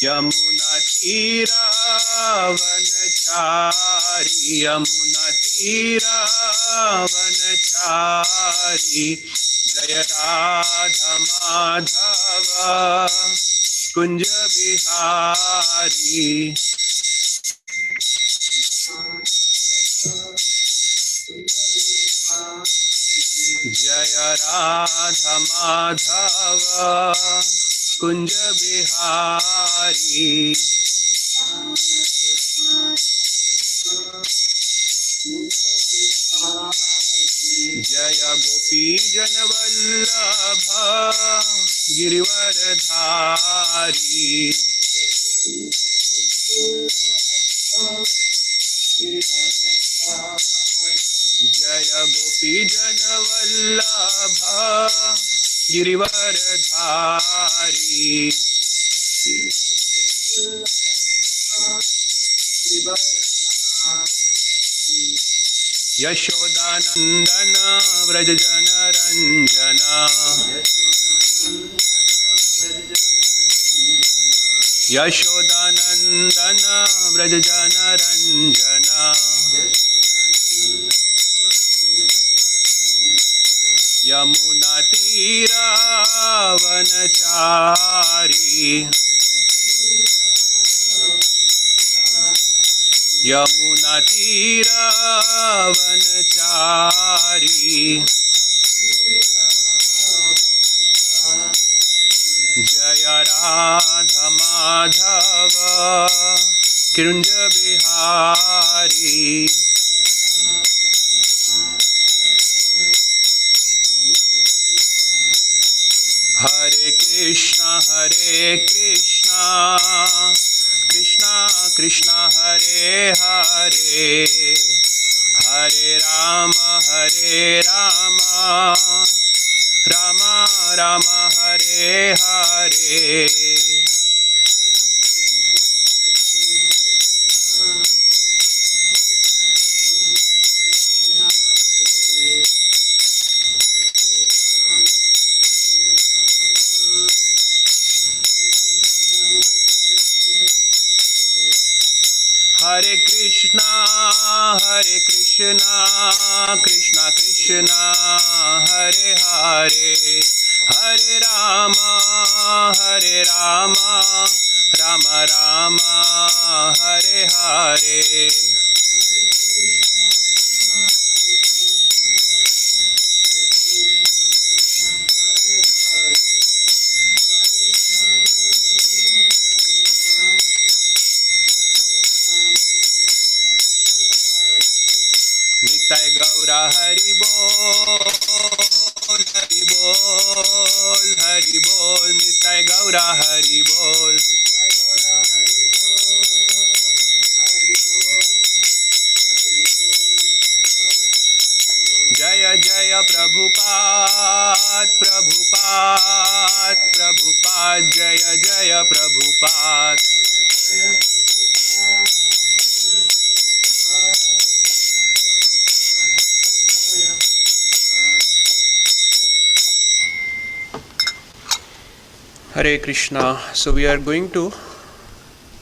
यमुना तीरावनचारी यमुना तीरावनचारी जय राधा माधव कुंज बिहारी। जय राधा माधव कुंज बिहारी। जय गोपी जनवल्लभ गिरिवरधारी। जय गोपी जनवल्लभ गिरिवरधारी। यशोदानंदन व्रज जन रंजना। यशोदानंदन व्रज जन रंजना। यमुना तीरावनचारी यमुना तीरावनचारी जय राधा माधव कुंज बिहारी। हरे कृष्णा कृष्णा कृष्णा हरे हरे हरे राम राम राम हरे हरे। हरे कृष्णा कृष्णा कृष्णा हरे हरे हरे राम राम राम हरे हरे। निताय गौरा हरि बोल हरि बोल हरि बोल। निताय गौरा हरि बोल। जय जय प्रभुपाद प्रभुपाद प्रभुपाद जय जय Prabhupada. Hare Krishna. So we are going to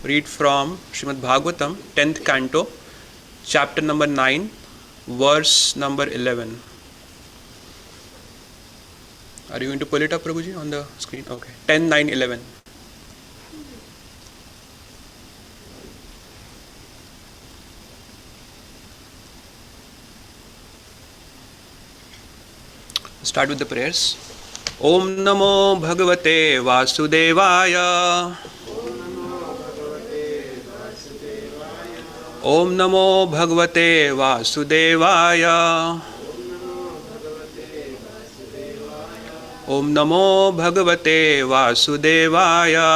read from Srimad Bhagavatam, 10th canto, chapter number 9, verse number 11. Are you going to pull it up, Prabhuji, on the screen? Okay. 10, 9, 11. Start with the prayers. Om Namo Bhagavate Vasudevaya. Om Namo Bhagavate Vasudevaya. Om Namo Bhagavate Vasudevaya.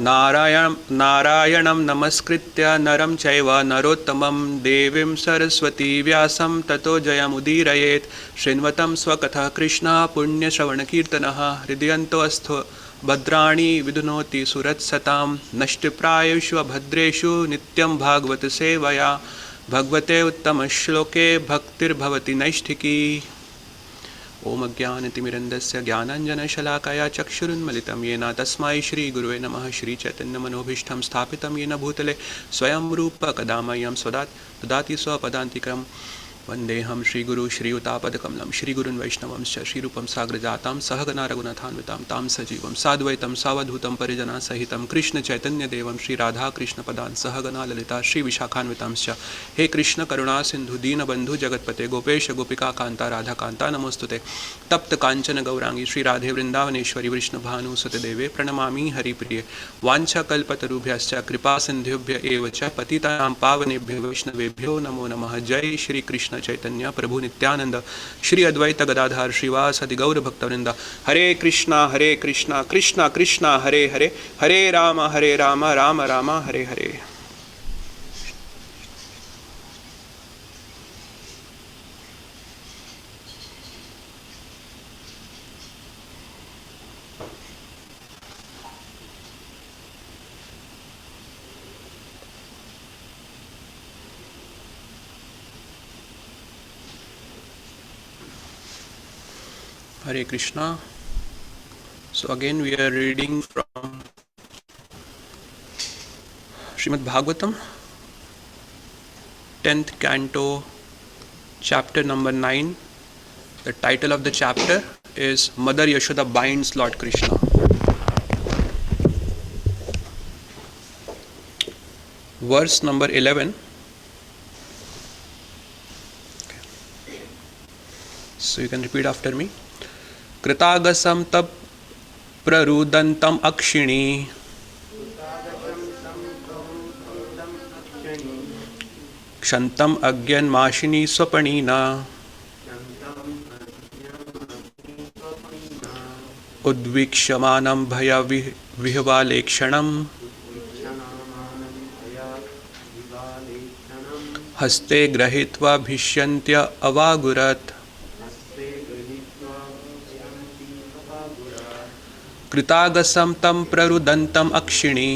Narayanam namaskritya naram chaiva narottamam devim saraswati vyasam tato jayamudhirayet shrinvatam swakatha krishna punya shravanakirtanaha hridayanto astho bhadrani vidunoti surat satam nashtiprayushu bhadreshu nityam bhagavata sevaya bhagavate uttama shloke bhaktir bhavati naishtiki. ओम अज्ञानतिमिरन्दस्य ज्ञानाञ्जनशलाकया चक्षुरुन्मिलितं येन तस्मै श्रीगुरुवे नमः। श्रीचैतन्यमनोभीष्टं स्थापितं येन भूतले स्वयं रूप कदा मह्यं ददाति स्वपदान्तिकम्। वन्देऽहं श्रीगुरु श्रीयुतापदकमलं श्रीगुरुन् वैष्णवंश्च श्रीरूपं साग्रजातां सहगना रघुनाथान्वितां तां सजीवं साद्वैतं सावधूतं परिजनसहितं कृष्णचैतन्यदेवं श्रीराधाकृष्णपदान् सहगना ललिता श्रीविशाखान्वितांश्च। हे कृष्ण करुणा सिन्धु दीनबन्धु जगत्पते गोपेश गोपिकान्ता राधाकान्ता नमोस्तुते। तप्त काञ्चन गौरांगी श्रीराधे वृन्दावनेश्वरी वृष्णभानुसुते देवे प्रणमामि हरिप्रिये। वाञ्छाकल्पतरुभ्यश्च कृपासिन्धुभ्य एव च पतितानां पावनेभ्यो वैष्णवेभ्यो नमो नमः। जय श्री कृष्ण चैतन्य प्रभु नित्यानंद श्री अद्वैत गदाधर श्रीवासदि गौर भक्तवृंद। हरे कृष्णा कृष्णा कृष्णा हरे हरे, हरे Ram Ram Ram Hare Hare. Hare Krishna. So again we are reading from Srimad Bhagavatam, 10th canto, chapter number 9. The title of the chapter is Mother Yashoda binds Lord Krishna. Verse number 11. Okay. So you can repeat after me. कृतागसं तप प्ररुदन्तम अक्षिणी क्षन्तम अज्ञन्माशिनी स्वपणिना उद्वीक्ष्यमानं भयविह्वलेक्षणम् हस्ते गृहीत्वा भिष्यन्त्य अवागुरत् कृतागसं तं प्ररुदन्तम अक्षिणी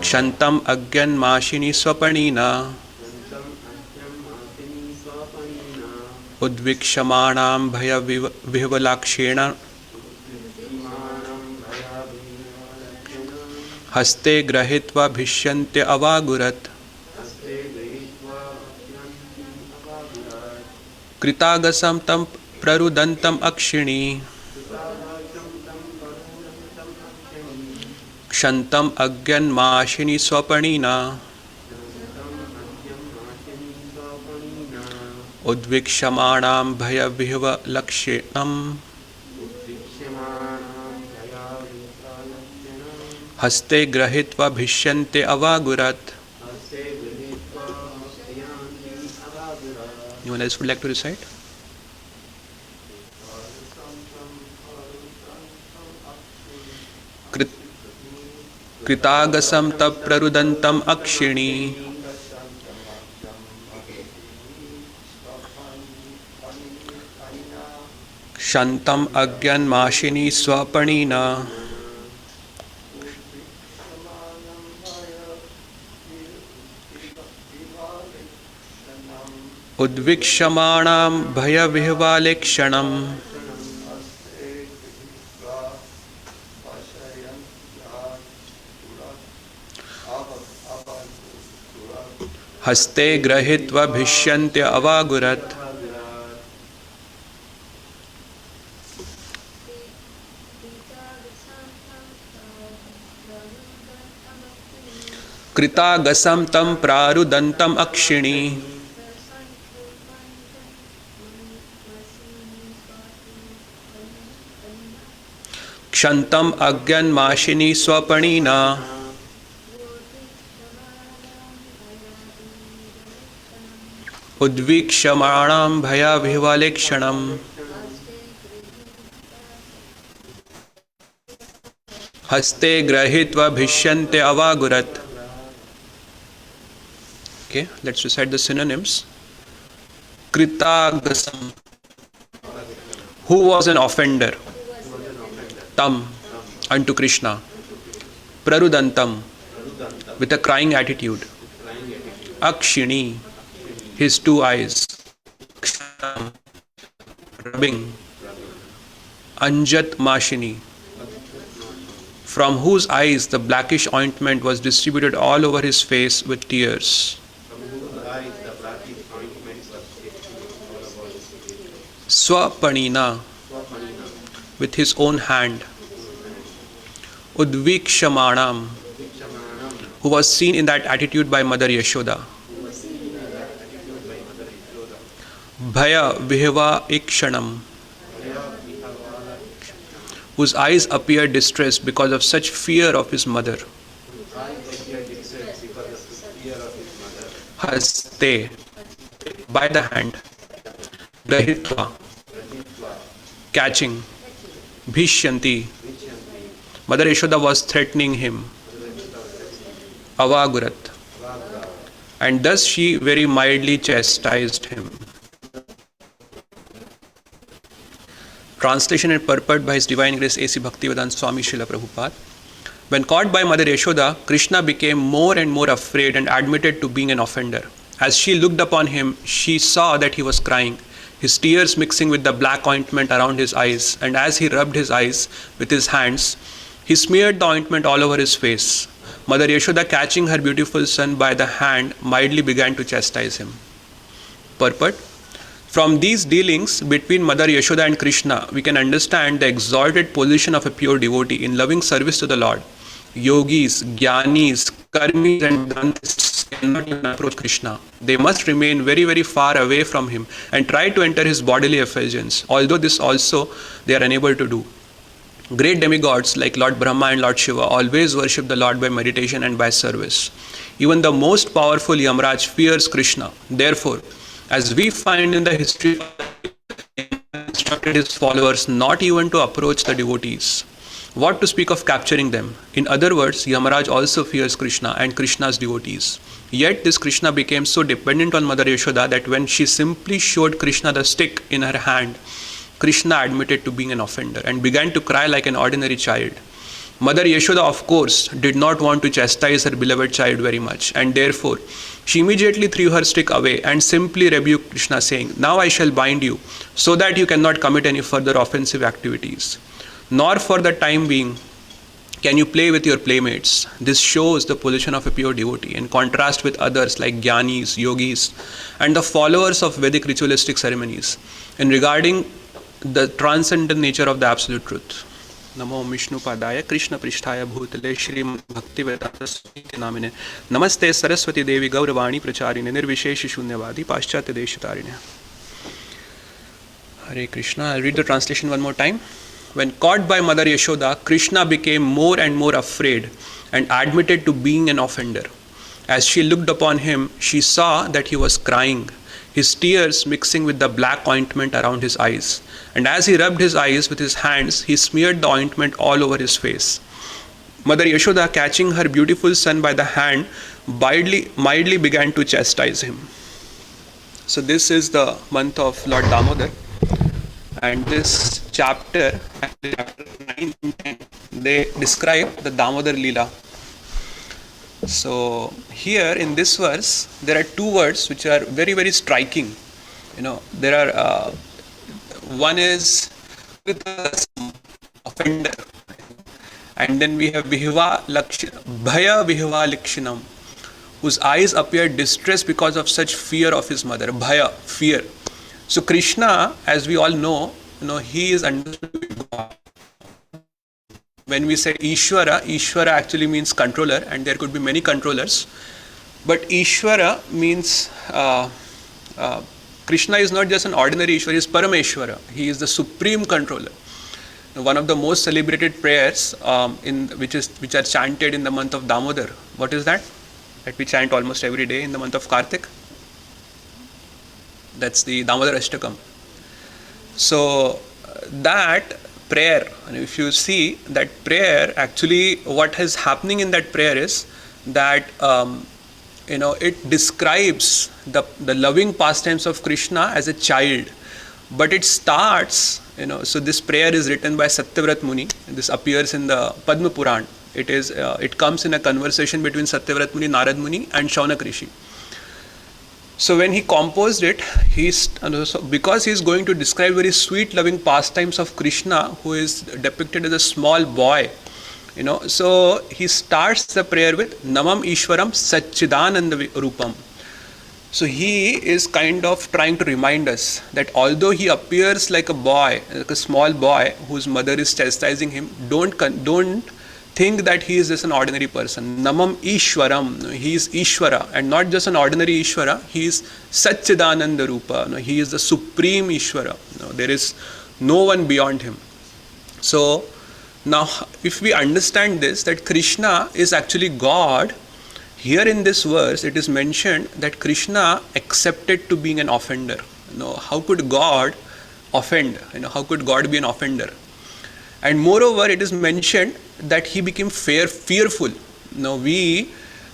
क्षन्तम अज्ञन्माशिनी स्वपणिना उद्वीक्ष्यमाणां भयविह्वलाक्षेण हस्ते गृहीत्वा भिष्यन्त्य अवागुरत् कृतागसं तं प्ररुदन्तम अक्षिणी क्षन्तम अज्ञन्माशिनी स्वपणिना उद्वीक्ष्यमाणां भयविह्वलक्षेणम् हस्ते गृहीत्वा भिष्यन्ते अवागुरत्. Anyone else would like to recite? कृतागसं तप्ररुदन्तम अक्षिणी क्षन्तम अज्ञन्माशिनी स्वपणिना उद्वीक्ष्यमाणां भयविह्वलेक्षणम् हस्ते गृहीत्वा भिष्यन्त्य अवागुरत्. कृतागसं तं प्रारुदन्तम अक्षिणी क्षन्तम अज्ञन्माशिनी स्वपणिना उद्वीक्ष्यमाणां भयविह्वलेक्षणम् हस्ते गृहीत्वा भिष्यन्ते अवागुरत्. Okay, let's recite the synonyms. Kritagasam, who was an offender. Tam, unto Krishna. Prarudantam, with a crying attitude. Akshini, his two eyes. rubbing Anjat Mashini, from whose eyes the blackish ointment was distributed all over his face with tears. Swapanina, with his own hand. Udvikshamanam, who was seen in that attitude by Mother Yashoda. Bhaya Vihva Ikshanam, whose eyes appeared distressed because of such fear of his mother. Haste, by the hand. Grahitva, catching. Bhishyanti, Mother Yashoda was threatening him. Avagurat, and thus she very mildly chastised him. Translation and purport by His Divine Grace A.C. Bhaktivedanta Swami Srila Prabhupada. When caught by Mother Yashoda, Krishna became more and more afraid and admitted to being an offender. As she looked upon him, she saw that he was crying, his tears mixing with the black ointment around his eyes, and as he rubbed his eyes with his hands, he smeared the ointment all over his face. Mother Yashoda, catching her beautiful son by the hand, mildly began to chastise him. Purport. From these dealings between Mother Yashoda and Krishna, we can understand the exalted position of a pure devotee in loving service to the Lord. Yogis, Jnanis, Karmis and Vedantists cannot even approach Krishna. They must remain very, very far away from him and try to enter his bodily effulgence, although this also they are unable to do. Great demigods like Lord Brahma and Lord Shiva always worship the Lord by meditation and by service. Even the most powerful Yamaraj fears Krishna. Therefore, as we find in the history, he instructed his followers not even to approach the devotees. What to speak of capturing them? In other words, Yamaraj also fears Krishna and Krishna's devotees. Yet this Krishna became so dependent on Mother Yashoda that when she simply showed Krishna the stick in her hand, Krishna admitted to being an offender and began to cry like an ordinary child. Mother Yashoda, of course, did not want to chastise her beloved child very much, and therefore she immediately threw her stick away and simply rebuked Krishna, saying, "Now I shall bind you, so that you cannot commit any further offensive activities. Nor for the time being can you play with your playmates." This shows the position of a pure devotee in contrast with others like Jnanis, Yogis, and the followers of Vedic ritualistic ceremonies in regarding the transcendent nature of the absolute truth. Namo Vishnu Padaya Krishna Prishtaya Bhutale Shri Bhakti Vedanta Swami Namine Namaste Saraswati Devi Gauravani Pracharine Nirvishesh Shunyavadi Paschatya Deshatarine. Hare Krishna. I'll read the translation one more time. When caught by Mother Yashoda, Krishna became more and more afraid and admitted to being an offender. As she looked upon him, she saw that he was crying, his tears mixing with the black ointment around his eyes. And as he rubbed his eyes with his hands, he smeared the ointment all over his face. Mother Yashoda, catching her beautiful son by the hand, mildly began to chastise him. So this is the month of Lord Damodar. And this chapter 9 and 10, they describe the Damodar Leela. So here in this verse, there are two words which are very, very striking. There are, one is with offender. And then we have Bhaya Vihva Likshinam, whose eyes appeared distressed because of such fear of his mother. Bhaya, fear. So Krishna, as we all know, he is understood to be God. When we say Ishvara actually means controller, and there could be many controllers. But Ishvara means, Krishna is not just an ordinary Ishvara, he is Parameshvara. He is the supreme controller. One of the most celebrated prayers which are chanted in the month of Damodar. What is that? That we chant almost every day in the month of Kartik. That's the Damodar Ashtakam. So that prayer, and if you see that prayer, actually what is happening in that prayer is that it describes the loving pastimes of Krishna as a child. But it starts, so this prayer is written by Satyavrat Muni. This appears in the Padma Puran. It comes in a conversation between Satyavrat Muni, Narad Muni and Shaunak Rishi. So when he composed it, because he's going to describe very sweet loving pastimes of Krishna, who is depicted as a small boy, so he starts the prayer with Namam Ishwaram Satchidananda Rupam. So he is kind of trying to remind us that although he appears like a boy, like a small boy whose mother is chastising him, don't think that he is just an ordinary person. Namam Ishwaram, he is Ishwara, and not just an ordinary Ishwara, he is Satchidananda Rupa, he is the supreme Ishwara. There is no one beyond him. So now if we understand this, that Krishna is actually God, here in this verse it is mentioned that Krishna accepted to being an offender. How could God offend? How could God be an offender? And moreover, it is mentioned that he became fearful.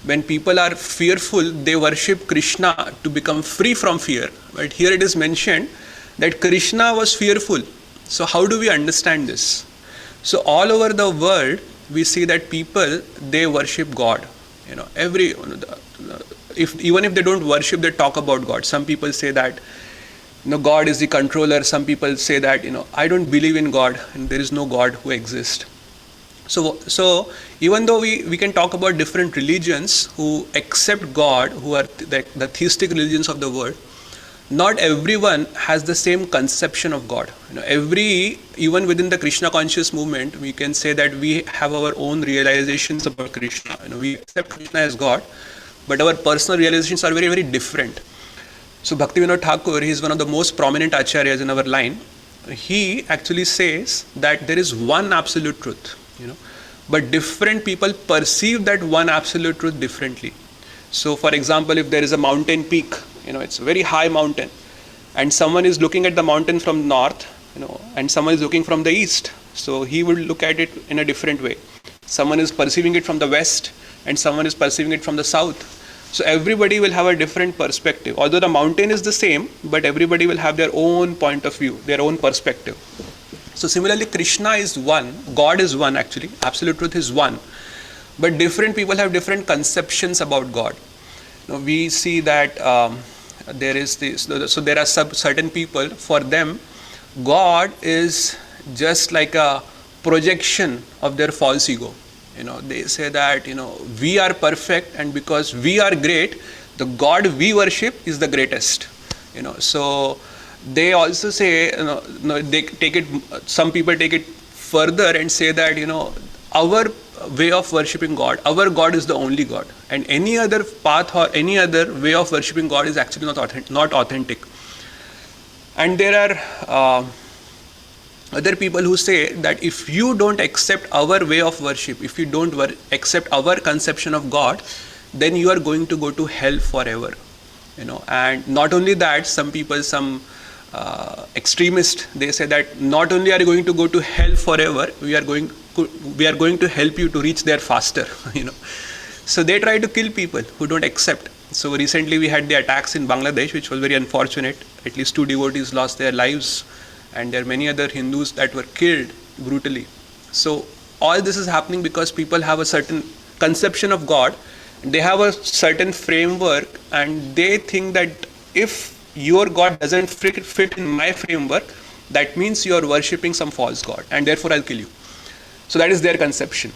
When people are fearful, they worship Krishna to become free from fear. But here it is mentioned that Krishna was fearful. So how do we understand this? So all over the world, we see that people, they worship God. Even if they don't worship, they talk about God. Some people say that God is the controller. Some people say that I don't believe in God and there is no God who exists. So even though we can talk about different religions who accept God, who are the theistic religions of the world, not everyone has the same conception of God. Even within the Krishna conscious movement, we can say that we have our own realizations about Krishna. We accept Krishna as God, but our personal realizations are very, very different. So Bhaktivinoda Thakur, he is one of the most prominent acharyas in our line. He actually says that there is one absolute truth, but different people perceive that one absolute truth differently. So for example, if there is a mountain peak, it's a very high mountain, and someone is looking at the mountain from north, and someone is looking from the east, so he will look at it in a different way. Someone is perceiving it from the west, and someone is perceiving it from the south. So everybody will have a different perspective. Although the mountain is the same, but everybody will have their own point of view, their own perspective. So similarly, Krishna is one, God is one actually, absolute truth is one, but different people have different conceptions about God. We see that there is this, so there are certain people, for them, God is just like a projection of their false ego. They say that, we are perfect, and because we are great, the God we worship is the greatest. So they also say, they take it, some people take it further and say that, our way of worshipping God, our God is the only God, and any other path or any other way of worshipping God is actually not authentic. And there are other people who say that if you don't accept our way of worship, if you don't accept our conception of God, then you are going to go to hell forever. And not only that, some people, some extremists, they say that not only are you going to go to hell forever, we are going to help you to reach there faster. So they try to kill people who don't accept. So recently we had the attacks in Bangladesh, which was very unfortunate. At least 2 devotees lost their lives, and there are many other Hindus that were killed brutally. So all this is happening because people have a certain conception of God, they have a certain framework, and they think that if your God doesn't fit in my framework, that means you are worshipping some false God, and therefore I'll kill you. So that is their conception.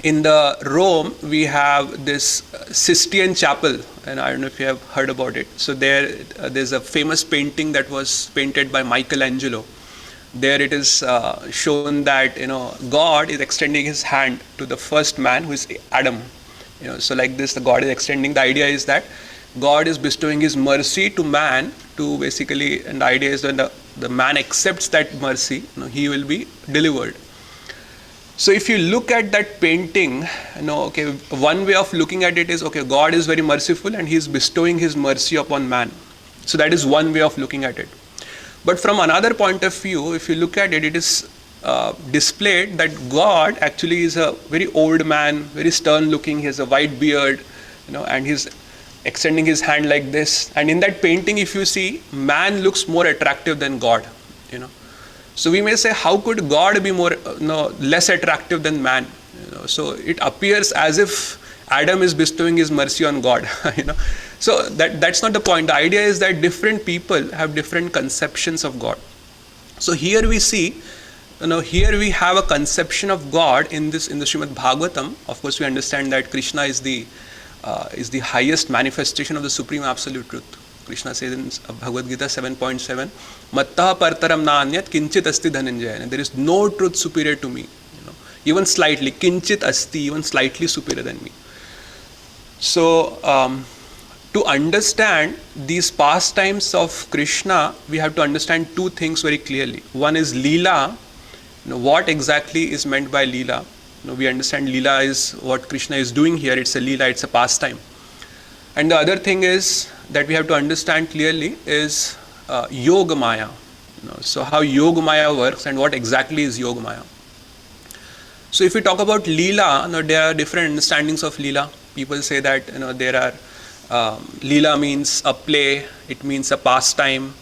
In the Rome, we have this Sistine Chapel, and I don't know if you have heard about it. So there's a famous painting that was painted by Michelangelo. There it is shown that God is extending his hand to the first man, who is Adam. So like this, the God is extending. The idea is that God is bestowing his mercy to man, to basically, and the idea is when the man accepts that mercy, he will be delivered. So if you look at that painting, one way of looking at it is, God is very merciful and he is bestowing his mercy upon man. So that is one way of looking at it. But from another point of view, if you look at it, it is displayed that God actually is a very old man, very stern looking. He has a white beard, and he's extending his hand like this. And in that painting, if you see, man looks more attractive than God. So we may say, how could God be less attractive than man? So it appears as if Adam is bestowing his mercy on God. So that's not the point. The idea is that different people have different conceptions of God. So here we see, here we have a conception of God in the Srimad Bhagavatam. Of course, we understand that Krishna is the highest manifestation of the supreme absolute truth. Krishna says in Bhagavad Gita 7.7, Mattaha partaram naanyat kinchit asti dhananjaya. There is no truth superior to me. Even slightly, kinchit asti, even slightly superior than me. So, to understand these pastimes of Krishna, we have to understand two things very clearly. One is Leela. What exactly is meant by Leela? We understand Leela is what Krishna is doing here. It's a Leela, it's a pastime. And the other thing is that we have to understand clearly is Yoga Maya. So how Yoga Maya works and what exactly is Yoga Maya. So if we talk about Leela, there are different understandings of Leela. People say that there are Leela means a play, it means a pastime,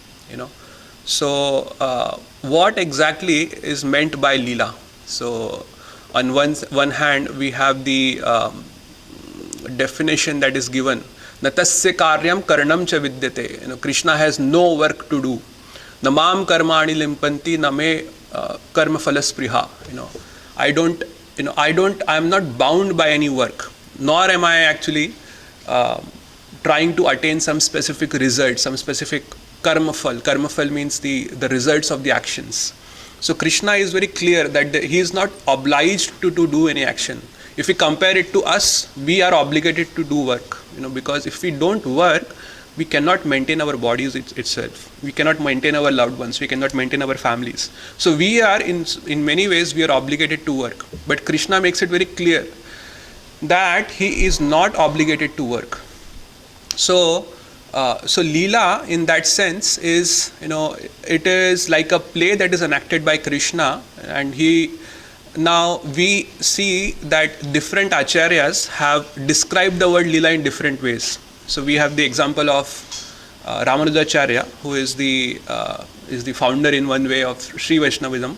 So what exactly is meant by Leela? So on one hand we have the definition that is given. Natasya karyam karanam cha vidyate. Krishna has no work to do. Namam karmani limpanti name karma phalaspriha. I am not bound by any work, nor am I actually trying to attain some specific result, some specific karma phal. Karma phal means the results of the actions. So Krishna is very clear that he is not obliged to do any action. If we compare it to us, we are obligated to do work, because if we don't work, we cannot maintain our bodies itself. We cannot maintain our loved ones. We cannot maintain our families. So we are, in many ways, we are obligated to work. But Krishna makes it very clear that he is not obligated to work. So Leela in that sense is, it is like a play that is enacted by Krishna, and now we see that different acharyas have described the word Leela in different ways. So we have the example of Ramanujacharya, who is the founder in one way of Sri Vaishnavism.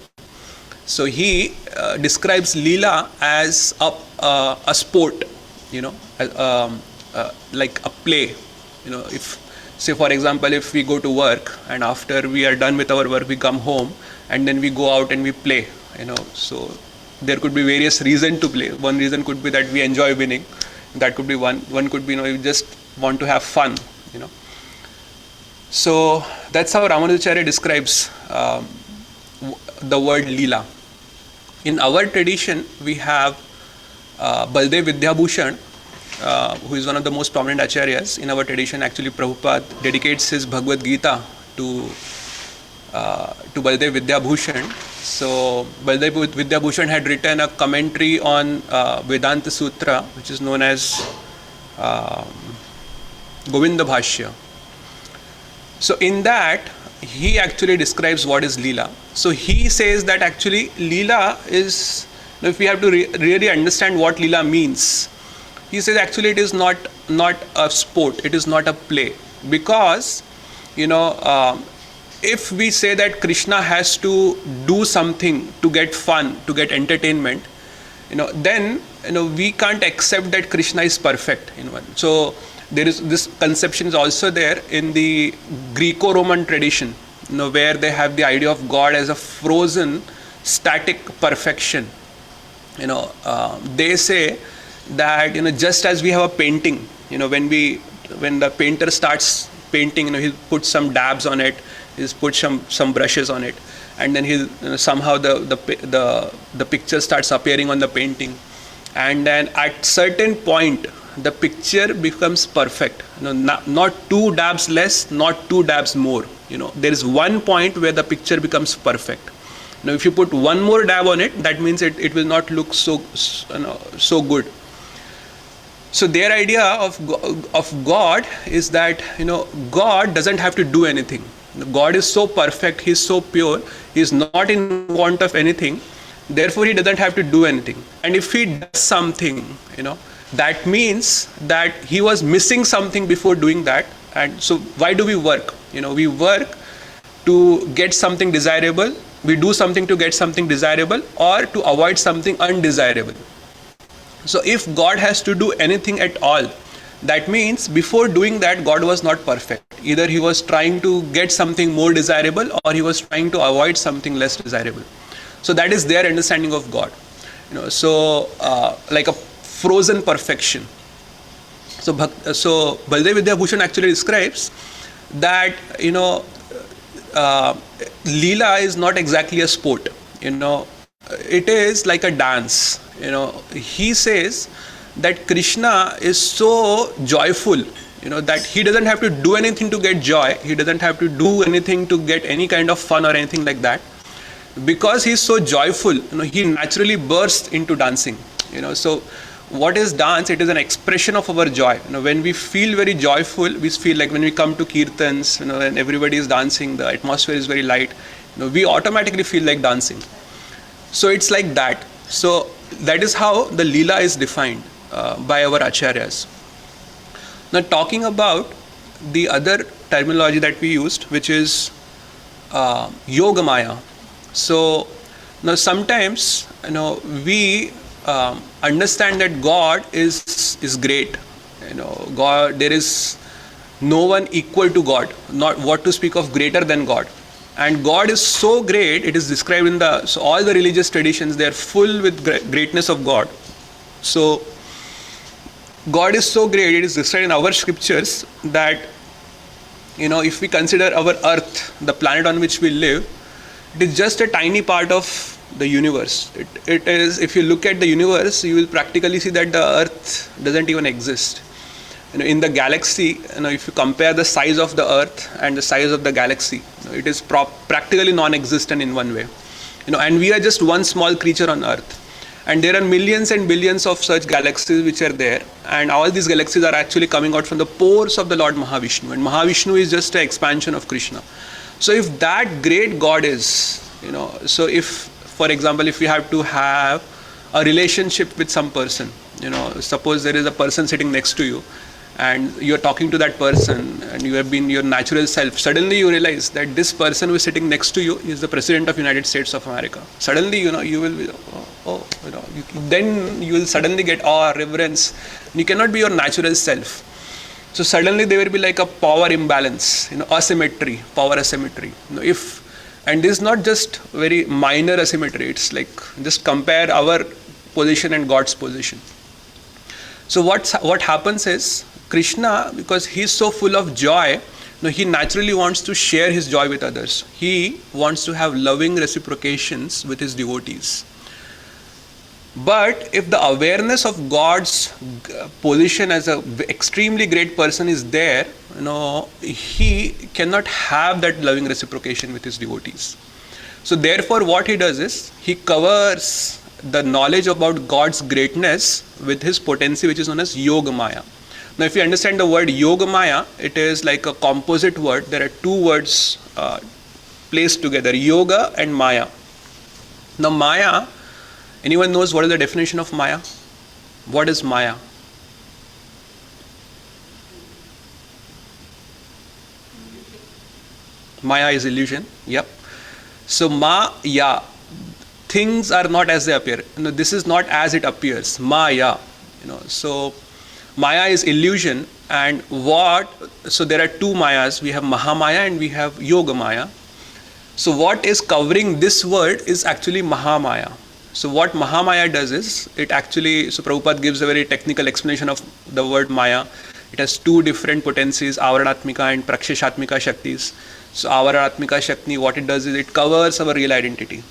So he describes Leela as a sport, like a play. If, say for example, if we go to work and after we are done with our work, we come home and then we go out and we play. So there could be various reasons to play. One reason could be that we enjoy winning. That could be one. One could be, you just want to have fun. So that's how Ramanujacharya describes the word Leela. In our tradition, we have Baldev Vidyabhushan, who is one of the most prominent acharyas in our tradition. Actually, Prabhupada dedicates his Bhagavad Gita to Baldev Vidyabhushan. So Baldev Vidyabhushan had written a commentary on Vedanta Sutra, which is known as Govinda Bhashya. So in that, he actually describes what is Leela. So he says that actually Leela is, if we have to really understand what Leela means, he says actually it is not a sport, it is not a play. Because, if we say that Krishna has to do something to get fun, to get entertainment, then we can't accept that Krishna is perfect in one. So there is this conception is also there in the Greco-Roman tradition, where they have the idea of God as a frozen, static perfection. They say that just as we have a painting, when the painter starts painting, he puts some dabs on it, he's put some brushes on it, and then he somehow the picture starts appearing on the painting, and then at certain point the picture becomes perfect. Not two dabs less, not two dabs more. There is one point where the picture becomes perfect. If you put one more dab on it, that means it will not look so good. So their idea of God is that God doesn't have to do anything. God is so perfect, He is so pure, He is not in want of anything. Therefore, He doesn't have to do anything. And if He does something, that means that He was missing something before doing that. And so why do we work? We work to get something desirable. We do something to get something desirable or to avoid something undesirable. So if God has to do anything at all, That means before doing that, God was not perfect. Either he was trying to get something more desirable or he was trying to avoid something less desirable. So that is their understanding of God. Like a frozen perfection. So Baldev Vidyabhushan actually describes that Leela is not exactly a sport. It is like a dance. He says that Krishna is so joyful, that he doesn't have to do anything to get joy. He doesn't have to do anything to get any kind of fun or anything like that. Because he's so joyful, he naturally bursts into dancing. So what is dance? It is an expression of our joy. When we feel very joyful, we feel like when we come to kirtans, and everybody is dancing, the atmosphere is very light, we automatically feel like dancing. So it's like that. So that is how the Leela is defined by our acharyas. Now talking about the other terminology that we used, which is Yogamaya. So now sometimes we understand that God is great. God, there is no one equal to God. Not what to speak of greater than God. And God is so great. It is described in all the religious traditions. They are full with greatness of God. So God is so great. It is described in our scriptures that if we consider our Earth, the planet on which we live, it is just a tiny part of the universe. It is, if you look at the universe, you will practically see that the Earth doesn't even exist. In the galaxy, if you compare the size of the Earth and the size of the galaxy, it is practically non-existent in one way. And we are just one small creature on Earth. And there are millions and billions of such galaxies which are there. And all these galaxies are actually coming out from the pores of the Lord Mahavishnu. And Mahavishnu is just an expansion of Krishna. So if that great God is, so if, for example, if we have to have a relationship with some person, suppose there is a person sitting next to you and you're talking to that person and you have been your natural self, suddenly you realize that this person who is sitting next to you is the President of United States of America. Suddenly, you will be, then you will suddenly get awe, reverence. You cannot be your natural self. So suddenly there will be like a power imbalance, asymmetry, power asymmetry. And this is not just very minor asymmetry. It's like just compare our position and God's position. So what happens is Krishna, because he is so full of joy, he naturally wants to share his joy with others. He wants to have loving reciprocations with his devotees. But if the awareness of God's position as an extremely great person is there, he cannot have that loving reciprocation with his devotees. So therefore what he does is, he covers the knowledge about God's greatness with his potency, which is known as Yogamaya. Now if you understand the word Yogamaya, it is like a composite word. There are two words placed together, Yoga and Maya. Now Maya, anyone knows what is the definition of Maya? What is Maya? Maya is illusion. Yep. So Maya, things are not as they appear. This is not as it appears. Maya. So Maya is illusion. And so there are two Mayas. We have Mahamaya and we have Yogamaya. So what is covering this word is actually Mahamaya. So what Mahamaya does is, so Prabhupada gives a very technical explanation of the word Maya. It has two different potencies, Avaranatmika and Praksheshatmika Shaktis. So Avaranatmika Shakti, what it does is it covers our real identity.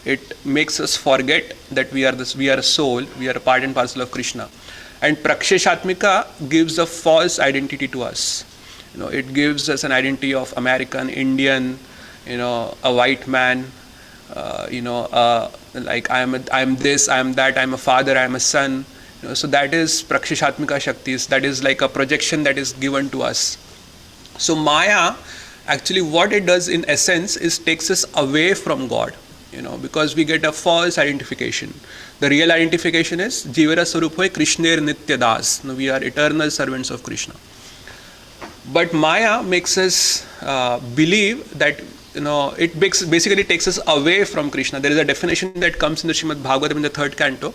It makes us forget that we are a soul, we are a part and parcel of Krishna. And Praksheshatmika gives a false identity to us. It gives us an identity of American, Indian, a white man, like I am this, I am that, I am a father, I am a son. So that is Praksheshatmika Shaktis. That is like a projection that is given to us. So Maya, actually what it does in essence is takes us away from God. Because we get a false identification. The real identification is Jivara Sarup Hoy Krishner Nitya Das. We are eternal servants of Krishna. But Maya makes us believe that it basically takes us away from Krishna. There is a definition that comes in the Srimad Bhagavatam in the 3rd canto,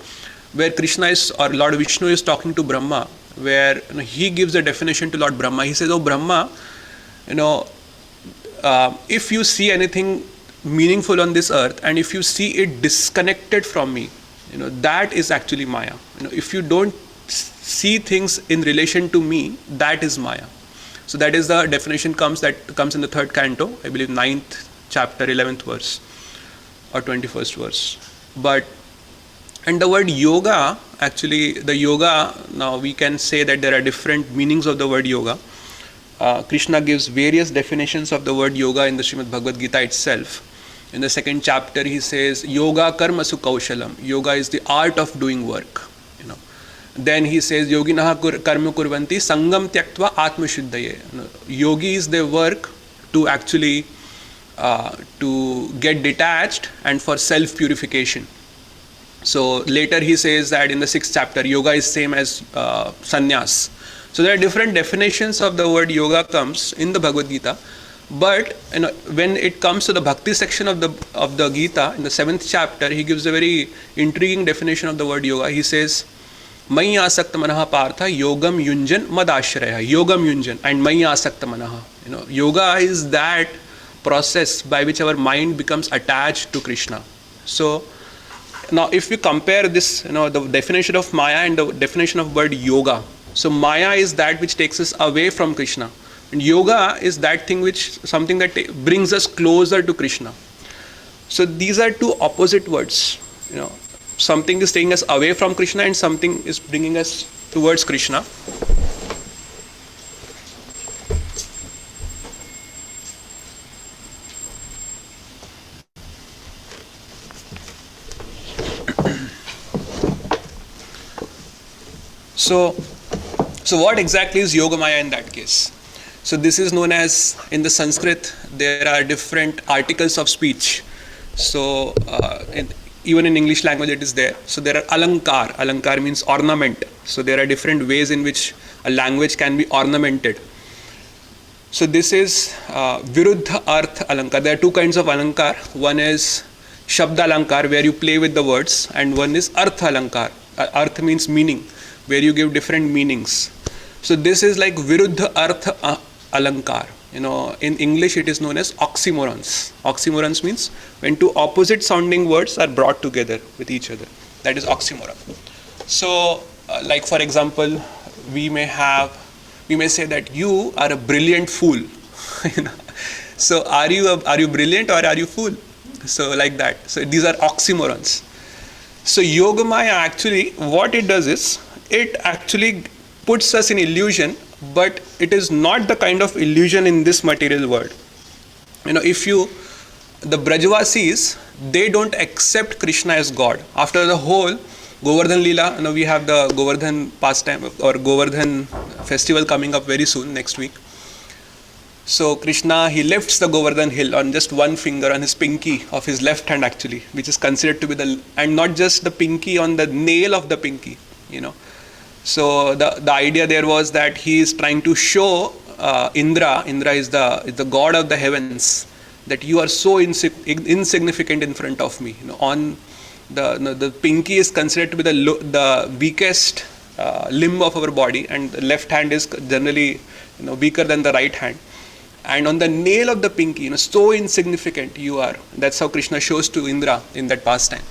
where Krishna is, or Lord Vishnu is talking to Brahma. where he gives a definition to Lord Brahma. He says, "Oh Brahma, if you see anything meaningful on this earth, and if you see it disconnected from me, that is actually Maya. If you don't see things in relation to me, that is Maya." So that is the definition that comes in the third canto, I believe 9th chapter, 11th verse or 21st verse. And the word yoga, actually the yoga, now we can say that there are different meanings of the word yoga. Krishna gives various definitions of the word yoga in the Srimad Bhagavad Gita itself. In the second chapter he says, yoga karmasu kaushalam. Yoga is the art of doing work. Then he says, yoginaha karma kurvanti sangam tyaktva atmashuddhaye. Yogis, they work to actually to get detached and for self-purification. So later he says that in the 6th chapter, yoga is same as sannyas. So there are different definitions of the word yoga comes in the Bhagavad Gita. But when it comes to the bhakti section of the Gita, in the 7th chapter, he gives a very intriguing definition of the word yoga. He says, Mayi asakta manaha partha yogam yunjan madashraya. Yogam yunjan and mayi asakta manaha. Yoga is that process by which our mind becomes attached to Krishna. So now if we compare this, the definition of Maya and the definition of word yoga. So Maya is that which takes us away from Krishna. And yoga is that thing something that brings us closer to Krishna. So these are two opposite words. Something is taking us away from Krishna and something is bringing us towards Krishna. So what exactly is Yogamaya in that case? So this is known as, in the Sanskrit, there are different articles of speech. So even in English language it is there. So there are alankar. Alankar means ornament. So there are different ways in which a language can be ornamented. So this is Viruddha Arth Alankar. There are two kinds of Alankar. One is Shabda Alankar, where you play with the words, and one is Arth Alankar. Arth means meaning, where you give different meanings. So this is like Viruddha Arth Alankar. In English it is known as oxymorons. Oxymorons means when two opposite sounding words are brought together with each other. That is oxymoron. So like for example, we may say that you are a brilliant fool. So are you brilliant or are you fool? So like that. So these are oxymorons. So Yogamaya actually, what it does is, it actually puts us in illusion, but it is not the kind of illusion in this material world. The Brajavasis, they don't accept Krishna as God. After the whole Govardhan Leela, we have the Govardhan pastime or Govardhan festival coming up very soon, next week. So Krishna, he lifts the Govardhan hill on just one finger, on his pinky of his left hand actually, which is considered to be and not just the pinky, on the nail of the pinky, So the idea there was that he is trying to show Indra is the god of the heavens, that you are so insignificant in front of me. On the pinky is considered to be the weakest limb of our body, and the left hand is generally weaker than the right hand. And on the nail of the pinky, so insignificant you are. That's how Krishna shows to Indra in that pastime.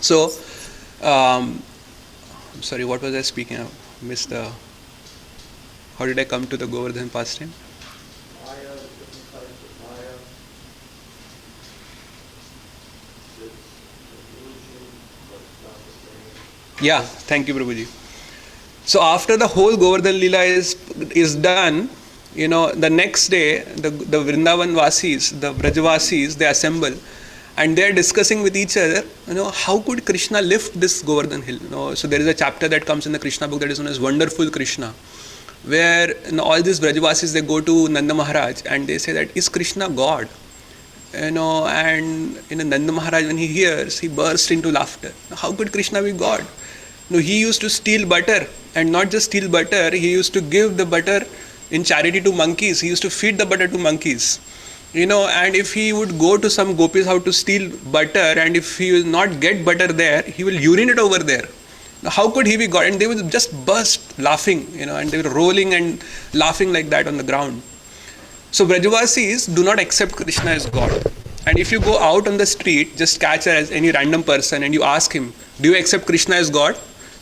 So, I'm sorry, what was I speaking of? How did I come to the Govardhan pastime? Maya, different kinds of Maya. It's illusion, but it's not the same. Yeah, thank you, Prabhuji. So after the whole Govardhan Leela is done, the next day, the Vrindavan Vasis, the Brajavasis, they assemble and they are discussing with each other, how could Krishna lift this Govardhan hill? So there is a chapter that comes in the Krishna book that is known as Wonderful Krishna, where all these Brajavasis, they go to Nanda Maharaj and they say that, is Krishna God? And Nanda Maharaj, when he hears, he bursts into laughter. How could Krishna be God? He used to steal butter, and not just steal butter, he used to give the butter in charity to monkeys. He used to feed the butter to monkeys. And if he would go to some gopis how to steal butter, and if he will not get butter there, he will urinate over there. Now, how could he be God? And they would just burst laughing, and they were rolling and laughing like that on the ground. So Brajavasis do not accept Krishna as God. And if you go out on the street, just catch as any random person and you ask him, do you accept Krishna as God?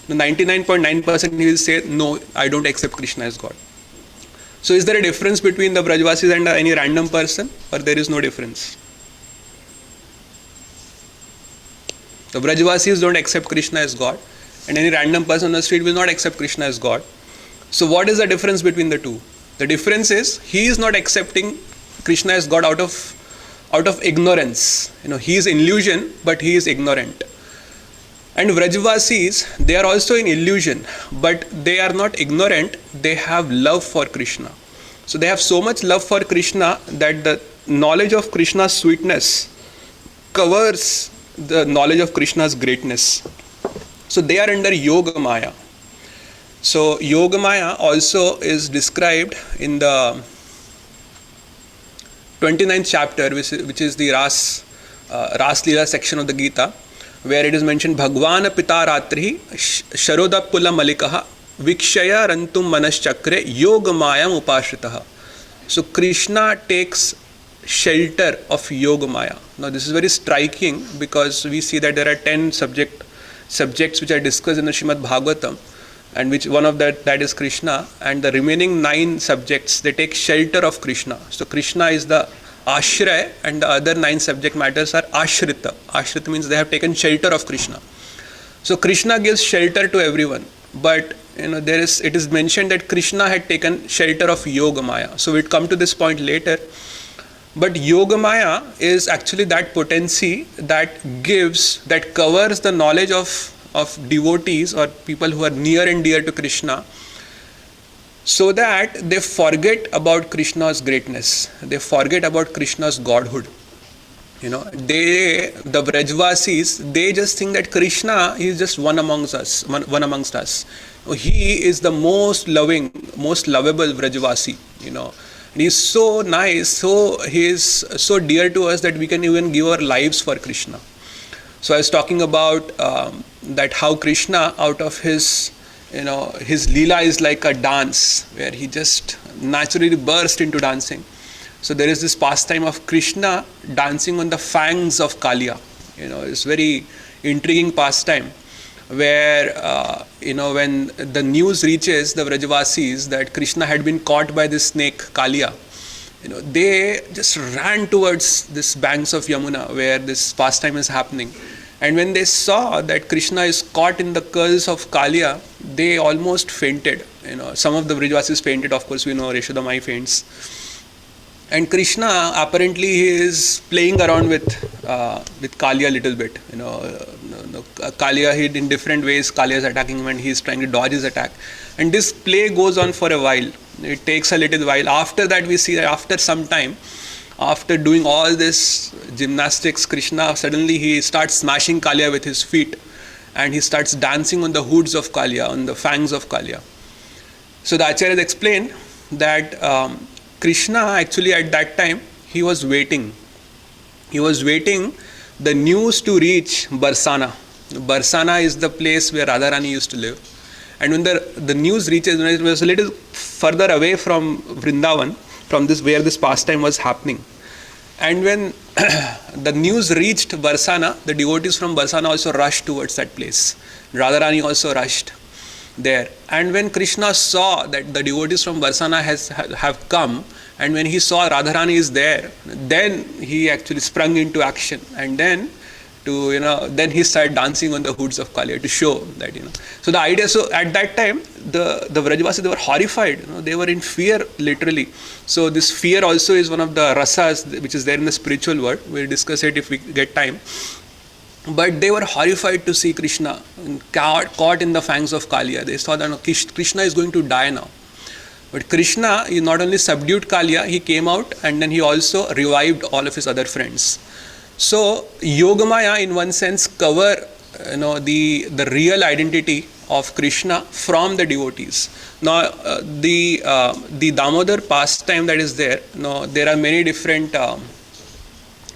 99.9% he will say, no, I don't accept Krishna as God. So is there a difference between the Brajavasis and any random person, or there is no difference? The Brajavasis don't accept Krishna as God, and any random person on the street will not accept Krishna as God. So what is the difference between the two? The difference is he is not accepting Krishna as God out of ignorance. He is in illusion, but he is ignorant. And Vrajavasis, they are also in illusion, but they are not ignorant. They have love for Krishna. So they have so much love for Krishna that the knowledge of Krishna's sweetness covers the knowledge of Krishna's greatness. So they are under Yoga Maya. So Yoga Maya also is described in the 29th chapter, which is the Ras Leela section of the Gita, where it is mentioned, Bhagwan Pita Ratri Sharoda Pula Malikaha Vikshaya Rantum Manaschakre Yoga Mayam Upashritaha. So Krishna takes shelter of Yoga Maya. Now this is very striking because we see that there are 10 subjects which are discussed in the Srimad Bhagavatam, and which one of that is Krishna, and the remaining 9 subjects, they take shelter of Krishna. So Krishna is the Ashraya, and the other 9 subject matters are Ashrita. Ashrita means they have taken shelter of Krishna. So Krishna gives shelter to everyone, but it is mentioned that Krishna had taken shelter of Yoga Maya. So we'll come to this point later. But Yoga Maya is actually that potency that covers the knowledge of devotees or people who are near and dear to Krishna, so that they forget about Krishna's greatness. They forget about Krishna's godhood. The Vrajavasis, they just think that Krishna is just one amongst us. He is the most loving, most lovable Vrajavasi. And he is so nice, he is so dear to us that we can even give our lives for Krishna. So I was talking about that how Krishna, out of his Leela is like a dance where he just naturally burst into dancing. So there is this pastime of Krishna dancing on the fangs of Kaliya. It's very intriguing pastime where, when the news reaches the Vrajavasis that Krishna had been caught by this snake Kaliya, they just ran towards this banks of Yamuna where this pastime is happening. And when they saw that Krishna is caught in the curls of Kaliya, they almost fainted. Some of the Vrajavasis fainted. Of course, we know Yashoda Mai faints. And Krishna, apparently, he is playing around with Kaliya a little bit. Kaliya, in different ways, Kaliya is attacking him and he is trying to dodge his attack. And this play goes on for a while. It takes a little while. After that, we see that after some time, after doing all this gymnastics, Krishna, suddenly he starts smashing Kaliya with his feet. And he starts dancing on the hoods of Kaliya, on the fangs of Kaliya. So the Acharyas explained that Krishna actually at that time, he was waiting. He was waiting the news to reach Barsana. Barsana is the place where Radharani used to live. And when the news reaches, when it was a little further away from Vrindavan, from this where this pastime was happening. And when the news reached Barsana, the devotees from Barsana also rushed towards that place. Radharani also rushed there. And when Krishna saw that the devotees from Barsana have come, and when he saw Radharani is there, then he actually sprung into action. And then then he started dancing on the hoods of Kaliya to show that, So the idea, so at that time, the Vrajavasis, they were horrified, they were in fear, literally. So this fear also is one of the rasas which is there in the spiritual world. We'll discuss it if we get time. But they were horrified to see Krishna caught in the fangs of Kaliya. They saw that Krishna is going to die now. But Krishna, he not only subdued Kaliya, he came out and then he also revived all of his other friends. So Yogamaya in one sense cover the real identity of Krishna from the devotees. Now the Damodar pastime that is there, there are many different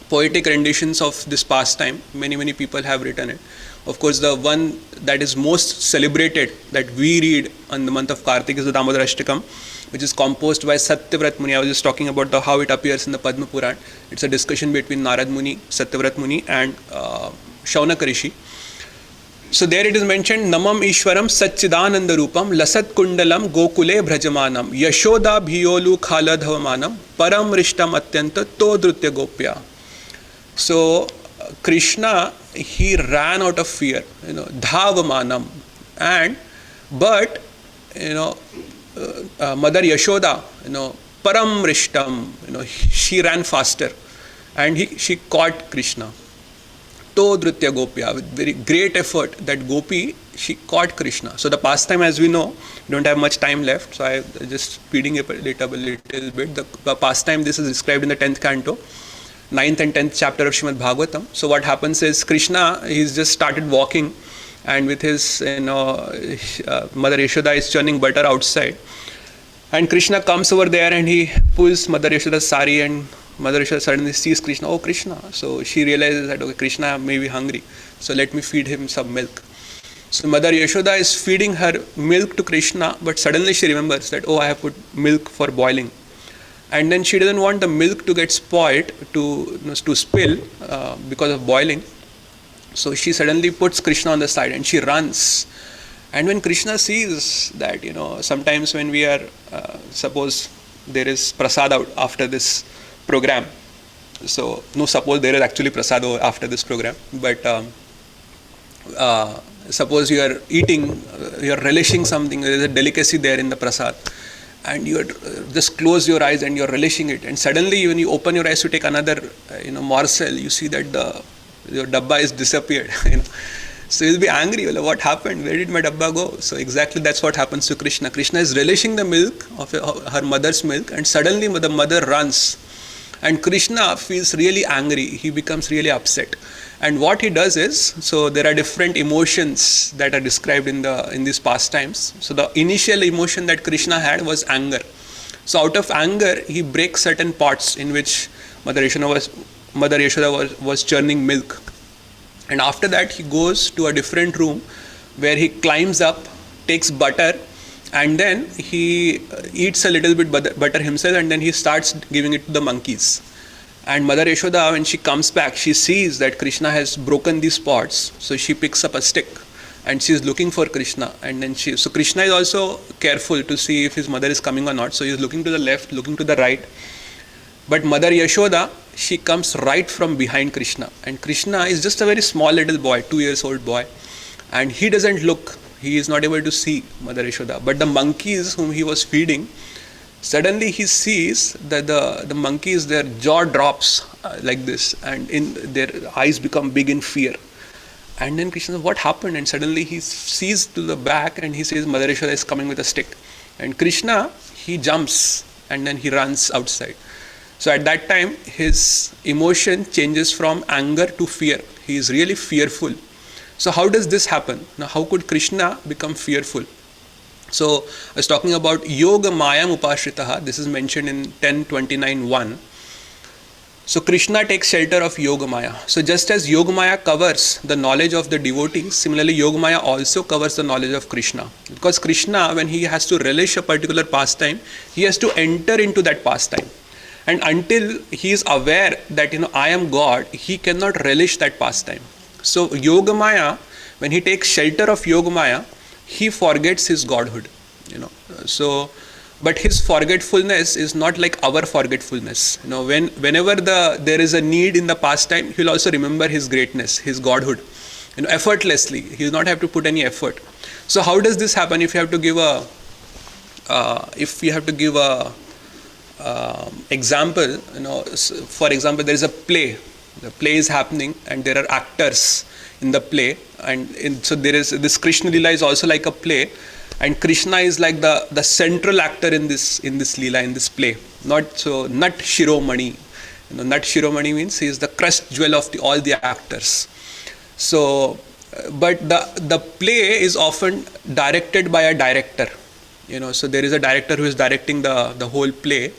poetic renditions of this pastime. Many people have written it. Of course, the one that is most celebrated that we read on the month of Kartik is the Damodar Ashtakam, which is composed by Satyavrat Muni. I was just talking about how it appears in the Padma Puran. It's a discussion between Narad Muni, Satyavrat Muni, and Shaunaka Rishi. So there it is mentioned, Namam Ishwaram Satchidananda Rupam Lasat Kundalam Gokule Bhrajamanam Yashoda Bhiyolu Khaladhavamanam Param Rishtam Atyanta Todrutya Gopya. So Krishna, he ran out of fear, Dhavamanam, but Mother Yashoda, Param Rishtam, she ran faster, and she caught Krishna. Todrutya Gopya, with very great effort, that Gopi, she caught Krishna. So the pastime, as we know, we don't have much time left, so I'm just speeding it up a little bit. The pastime, this is described in the 10th canto, 9th and 10th chapter of Srimad Bhagavatam. So what happens is, Krishna, he's just started walking, and with his, Mother Yashoda is churning butter outside. And Krishna comes over there and he pulls Mother Yashoda's sari, and Mother Yashoda suddenly sees Krishna. Oh, Krishna. So she realizes that, okay, Krishna may be hungry, so let me feed him some milk. So Mother Yashoda is feeding her milk to Krishna, but suddenly she remembers that, oh, I have put milk for boiling. And then she doesn't want the milk to get spoiled, to spill because of boiling. So she suddenly puts Krishna on the side and she runs. And when Krishna sees that, sometimes when we are, suppose there is prasad out after this program. So, no, suppose there is actually prasad after this program, but suppose you are eating, you are relishing something, there is a delicacy there in the prasad, and you just close your eyes and you are relishing it, and suddenly when you open your eyes to take another, morsel, you see that your dabba is disappeared. So you'll be angry. Well, what happened? Where did my dabba go? So exactly that's what happens to Krishna. Krishna is relishing the milk of her mother's milk, and suddenly the mother runs. And Krishna feels really angry. He becomes really upset. And what he does is, so there are different emotions that are described in these pastimes. So the initial emotion that Krishna had was anger. So out of anger, he breaks certain pots in which Mother Yashoda was churning milk. And after that, he goes to a different room where he climbs up, takes butter, and then he eats a little bit butter himself, and then he starts giving it to the monkeys. And Mother Yashoda, when she comes back, she sees that Krishna has broken these pots. So she picks up a stick and she is looking for Krishna. And then so Krishna is also careful to see if his mother is coming or not. So he is looking to the left, looking to the right. But Mother Yashoda, she comes right from behind Krishna. And Krishna is just a very small little boy, 2 years old boy. And he doesn't look. He is not able to see Mother Yashoda. But the monkeys whom he was feeding, suddenly he sees that the monkeys, their jaw drops like this, and their eyes become big in fear. And then Krishna says, what happened? And suddenly he sees to the back and he says, Mother Yashoda is coming with a stick. And Krishna, he jumps and then he runs outside. So at that time, his emotion changes from anger to fear. He is really fearful. So how does this happen? Now, how could Krishna become fearful? So I was talking about Yoga Mayam Upashritaha. This is mentioned in 10:29:1. So Krishna takes shelter of Yoga Maya. So just as Yoga Maya covers the knowledge of the devotees, similarly Yoga Maya also covers the knowledge of Krishna. Because Krishna, when he has to relish a particular pastime, he has to enter into that pastime. And until he is aware that, I am God, he cannot relish that pastime. So Yoga Maya, when he takes shelter of Yoga Maya, he forgets his godhood, So, but his forgetfulness is not like our forgetfulness. Whenever there is a need in the pastime, he will also remember his greatness, his godhood, effortlessly. He will not have to put any effort. So how does this happen? If you have to give a example, for example, there is a play. The play is happening and there are actors in the play, and so there is this Krishna Leela is also like a play, and Krishna is like the central actor in this Leela, in this play. Nat Shiromani. Nat Shiromani means he is the crest jewel of all the actors. So, but the play is often directed by a director. So there is a director who is directing the whole play.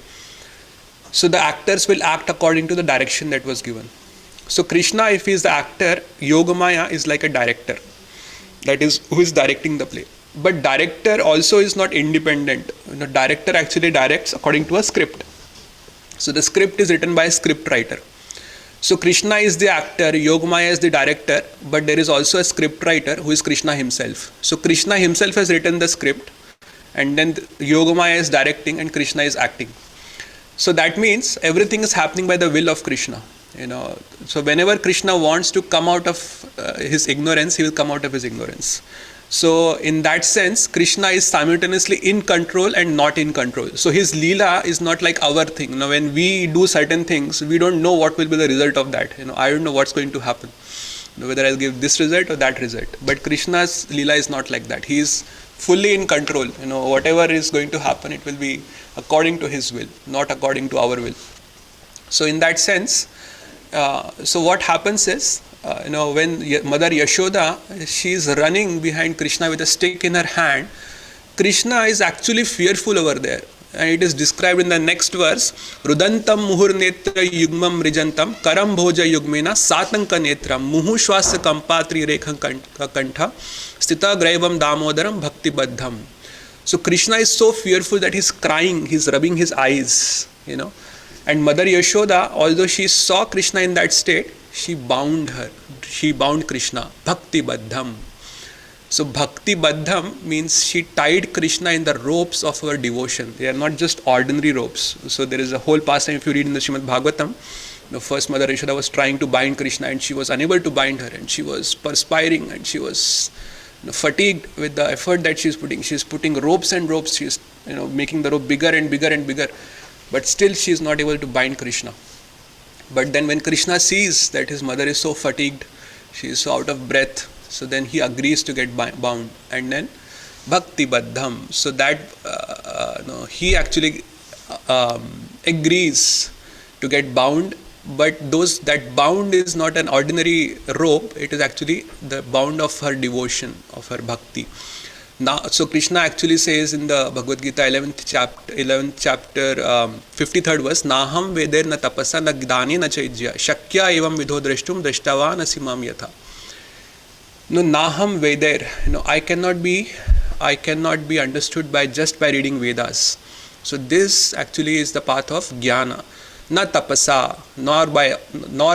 So the actors will act according to the direction that was given. So Krishna, if he is the actor, Yogamaya is like a director. That is, who is directing the play. But director also is not independent. Director actually directs according to a script. So the script is written by a script writer. So Krishna is the actor, Yogamaya is the director, but there is also a script writer who is Krishna himself. So Krishna himself has written the script, and then Yogamaya is directing and Krishna is acting. So that means everything is happening by the will of Krishna. So whenever Krishna wants to come out of his ignorance, he will come out of his ignorance. So in that sense, Krishna is simultaneously in control and not in control. So his Leela is not like our thing. When we do certain things, we don't know what will be the result of that. I don't know what's going to happen, whether I'll give this result or that result. But Krishna's Leela is not like that. He is fully in control. Whatever is going to happen, it will be according to his will, not according to our will. So in that sense, so what happens is, when Mother Yashoda, she is running behind Krishna with a stick in her hand, Krishna is actually fearful over there. And it is described in the next verse, Rudantam muhur netra yugmam rijantam karam bhoja yugmena satanka netram muhu shwasa kampatri rekha kantha stita graivam damodaram bhakti baddham. So Krishna is so fearful that he's crying, he's rubbing his eyes, And Mother Yashoda, although she saw Krishna in that state, she bound her. She bound Krishna. Bhakti Baddham. So Bhakti Baddham means she tied Krishna in the ropes of her devotion. They are not just ordinary ropes. So there is a whole pastime, if you read in the Srimad Bhagavatam, the first Mother Yashoda was trying to bind Krishna and she was unable to bind her, and she was perspiring and she was fatigued with the effort that she is putting. She is putting ropes and ropes. She is making the rope bigger and bigger and bigger. But still she is not able to bind Krishna. But then when Krishna sees that his mother is so fatigued, she is so out of breath, so then he agrees to get bound. And then Bhakti Baddham. So that he actually agrees to get bound. But that bound is not an ordinary rope. It is actually the bound of her devotion, of her bhakti. Now, so Krishna actually says in the Bhagavad Gita 11th chapter 53rd verse, Naham veder na tapasa na gdani na chaijya shakya evam vidho drashtum drashtavan asimam yatha. No, Naham veder, I cannot be understood by reading Vedas. So this actually is the path of jnana, na tapasa, nor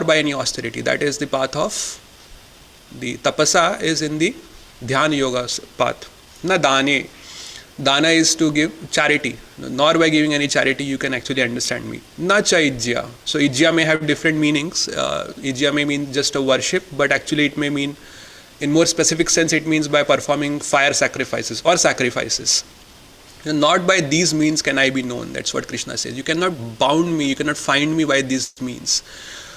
by any austerity. That is the path of the tapasa is in the dhyana yoga path. Na dane. Dana is to give charity. Nor by giving any charity you can actually understand me. Na cha ijya. So ijya may have different meanings. Ijya may mean just a worship, but actually it may mean, in more specific sense, it means by performing fire sacrifices or sacrifices. Not by these means can I be known. That's what Krishna says. You cannot bound me, you cannot find me by these means.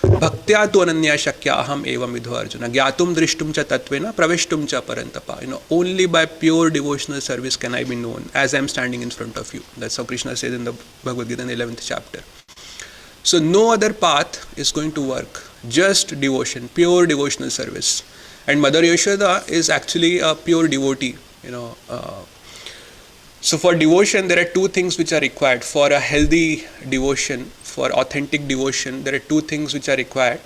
Bhaktya tu ananya shakya aham evam vidho Arjuna. Gyatum drishtum cha tatvena praveshtum cha parantapa. Only by pure devotional service can I be known as I am standing in front of you. That's how Krishna says in the Bhagavad Gita in the 11th chapter. So no other path is going to work. Just devotion, pure devotional service. And Mother Yashoda is actually a pure devotee. So for devotion, there are two things which are required. For a healthy devotion, for authentic devotion, there are two things which are required.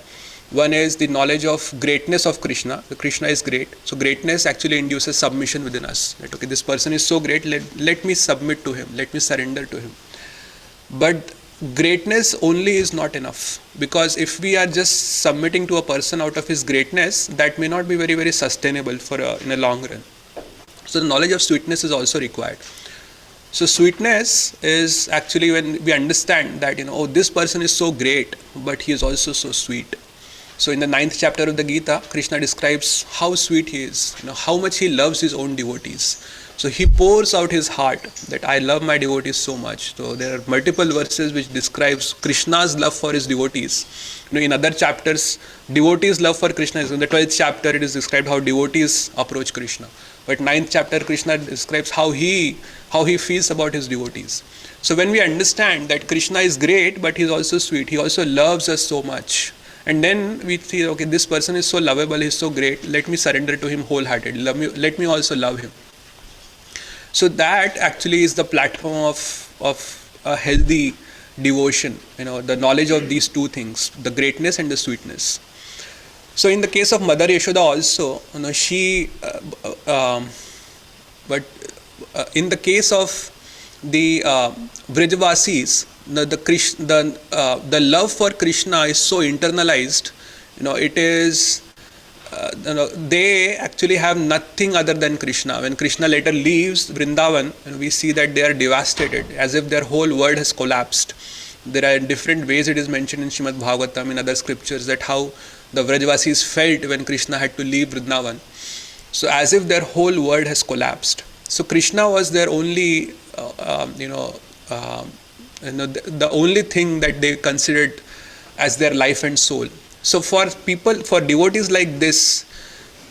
One is the knowledge of greatness of Krishna. So Krishna is great. So greatness actually induces submission within us. That, okay, this person is so great, let me submit to him, let me surrender to him. But greatness only is not enough. Because if we are just submitting to a person out of his greatness, that may not be very, very sustainable in a long run. So the knowledge of sweetness is also required. So sweetness is actually when we understand that, this person is so great, but he is also so sweet. So in the 9th chapter of the Gita, Krishna describes how sweet he is, how much he loves his own devotees. So he pours out his heart that I love my devotees so much. So there are multiple verses which describes Krishna's love for his devotees. In other chapters, devotees' love for Krishna is in the 12th chapter. It is described how devotees approach Krishna. But 9th chapter, Krishna describes how he feels about his devotees. So when we understand that Krishna is great, but he is also sweet, he also loves us so much. And then we see, okay, this person is so lovable, he is so great, let me surrender to him wholeheartedly. Let me also love him. So that actually is the platform of a healthy devotion, the knowledge of these two things, the greatness and the sweetness. So in the case of Mother Yashoda also, she, but in the case of the Vrajavasis, the love for Krishna is so internalized. It is they actually have nothing other than Krishna. When Krishna later leaves Vrindavan, we see that they are devastated, as if their whole world has collapsed. There are different ways it is mentioned in Srimad Bhagavatam, in other scriptures, that how the Vrajavasis felt when Krishna had to leave Vrindavan. So as if their whole world has collapsed. So Krishna was their only, the only thing that they considered as their life and soul. So for devotees like this,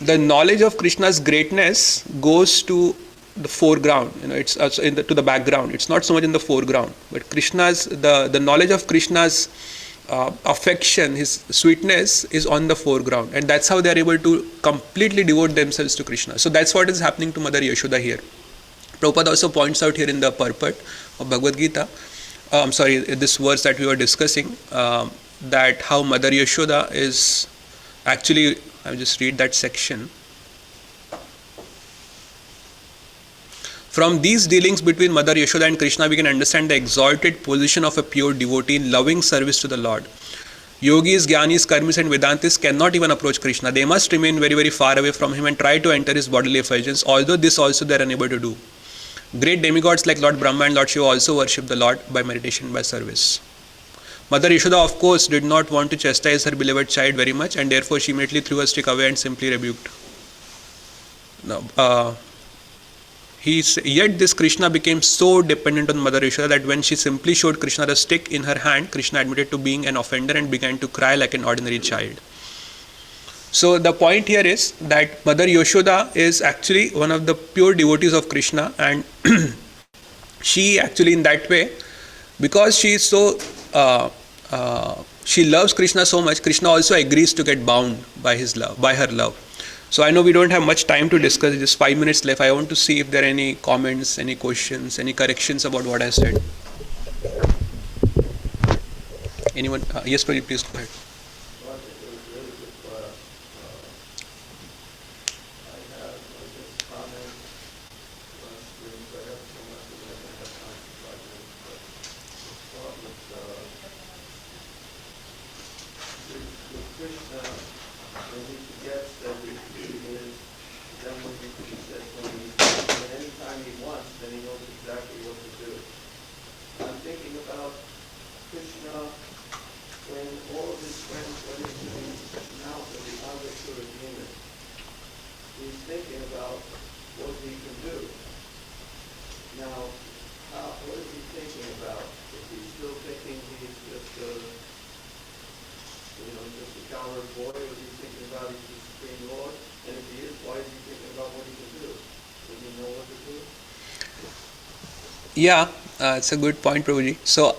the knowledge of Krishna's greatness goes to the foreground. It's also to the background. It's not so much in the foreground, but the knowledge of Krishna's affection, his sweetness is on the foreground, and that's how they are able to completely devote themselves to Krishna. So that's what is happening to Mother Yashoda here. Prabhupada also points out here in the purport of Bhagavad Gita, this verse that we were discussing, that how Mother Yashoda is actually, I'll just read that section. From these dealings between Mother Yashoda and Krishna, we can understand the exalted position of a pure devotee in loving service to the Lord. Yogis, Jnanis, Karmis and Vedantis cannot even approach Krishna. They must remain very, very far away from him and try to enter his bodily effulgence, although this also they are unable to do. Great demigods like Lord Brahma and Lord Shiva also worship the Lord by meditation and by service. Mother Yashoda, of course, did not want to chastise her beloved child very much, and therefore she immediately threw her stick away and simply rebuked. Yet this Krishna became so dependent on Mother Yashoda that when she simply showed Krishna the stick in her hand, Krishna admitted to being an offender and began to cry like an ordinary child. So the point here is that Mother Yashoda is actually one of the pure devotees of Krishna, and she actually in that way, because she is so she loves Krishna so much, Krishna also agrees to get bound by his love, by her love. So I know we don't have much time to discuss, just 5 minutes left. I want to see if there are any comments, any questions, any corrections about what I said. Anyone? Yes, please go ahead. Well, I think it was really good class. I have just comments, streams. I have so much that I don't have time to try to, but let's start with Krishna, when he forgets that he is, then when he says when anytime he wants, then he knows exactly what to do. I'm thinking about Krishna when all of his friends went into the mouth of the Agasura demon. He's thinking about what he can do. Now, what is he thinking about? Is he still thinking he's just just a coward boy, or is he thinking about he's the Supreme Lord? And if he is, why is he thinking about what he can do? Does he know what to do? Yeah, it's a good point, Prabhuji. So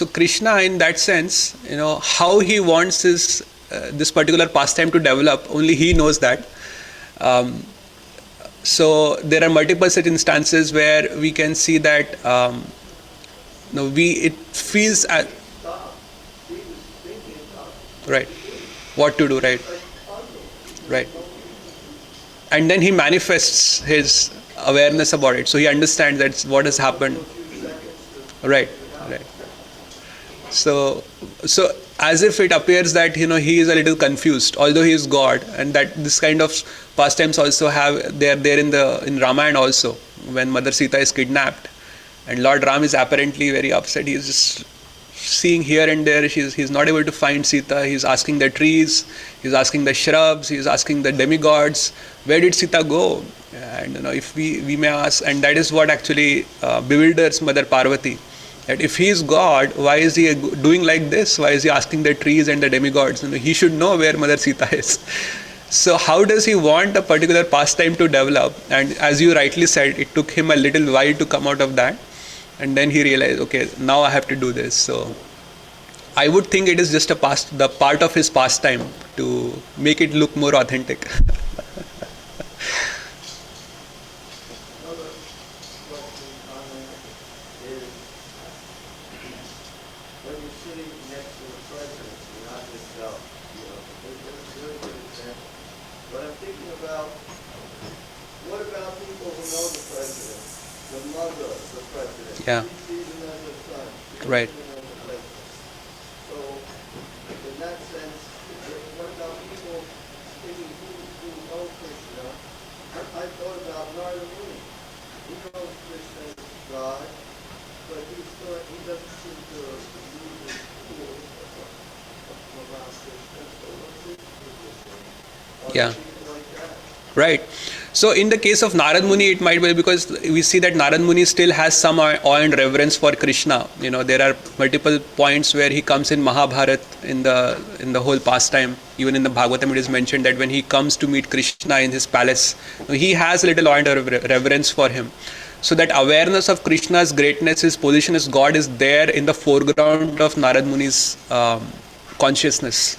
Krishna, in that sense, how he wants his this particular pastime to develop, only he knows that. So there are multiple such instances where we can see that it feels Stop. He was thinking about right, what to do, right, and then he manifests his awareness about it. So he understands that's what has happened. Right. So as if it appears that he is a little confused, although he is God, and that this kind of pastimes also they are there in Ramayana also, when Mother Sita is kidnapped, and Lord Ram is apparently very upset. He is just seeing here and there. He's not able to find Sita. He's asking the trees, he's asking the shrubs, he's asking the demigods, where did Sita go? And if we may ask, and that is what actually bewilders Mother Parvati. That if he is God, why is he doing like this? Why is he asking the trees and the demigods? He should know where Mother Sita is. So how does he want a particular pastime to develop? And as you rightly said, it took him a little while to come out of that. And then he realized, okay, now I have to do this. So I would think it is just the part of his pastime to make it look more authentic. another question, comment is when you're sitting next to the president, you're not yourself, Yeah. He sees him as a son. He Right. sees him as a brother. So, in that sense, what about people thinking who know Krishna? I thought about Narada Muni. He knows Krishna is God, but he doesn't seem to lose his cool around Krishna. So what's his position? Are Yeah. people like that? Right. So in the case of Narad Muni, it might be because we see that Narad Muni still has some awe and reverence for Krishna. You know, there are multiple points where he comes in Mahabharat in the whole pastime. Even in the Bhagavatam, it is mentioned that when he comes to meet Krishna in his palace, he has a little awe and reverence for him. So that awareness of Krishna's greatness, his position as God, is there in the foreground of Narad Muni's consciousness.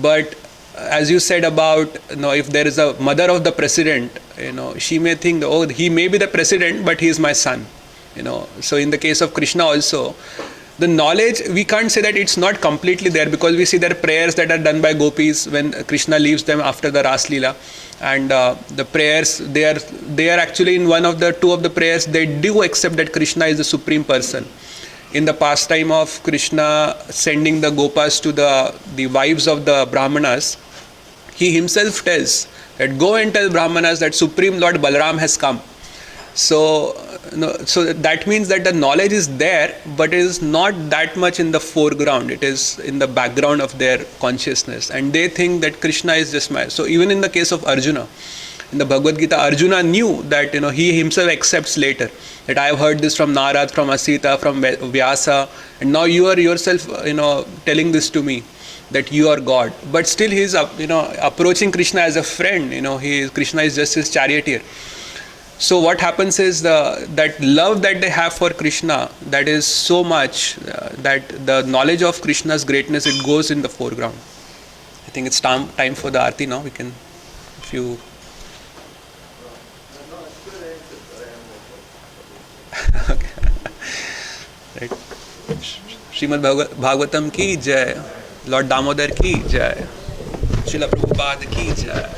But as you said about, if there is a mother of the president, she may think, oh, he may be the president, but he is my son. So in the case of Krishna also, the knowledge, we can't say that it's not completely there, because we see there are prayers that are done by gopis when Krishna leaves them after the Ras Leela, and the prayers, they are actually in two of the prayers, they do accept that Krishna is the supreme person. In the pastime of Krishna sending the gopas to the wives of the Brahmanas, he himself tells that go and tell Brahmanas that Supreme Lord Balaram has come. So that means that the knowledge is there, but it is not that much in the foreground. It is in the background of their consciousness, and they think that Krishna is just my. So even in the case of Arjuna, in the Bhagavad Gita, Arjuna knew that he himself accepts later that I have heard this from Narad, from Asita, from Vyasa, and now you are yourself telling this to me that you are God. But still he is approaching Krishna as a friend. Krishna is just his charioteer. So what happens is that love that they have for Krishna, that is so much that the knowledge of Krishna's greatness, it goes in the foreground. I think it's time for the Aarti now. We can, if you. No, it's a good answer, but I have no question. Right. Srimad Bhagavatam ki jai, Lord Damodar ki jai, Srila Prabhupada ki jai.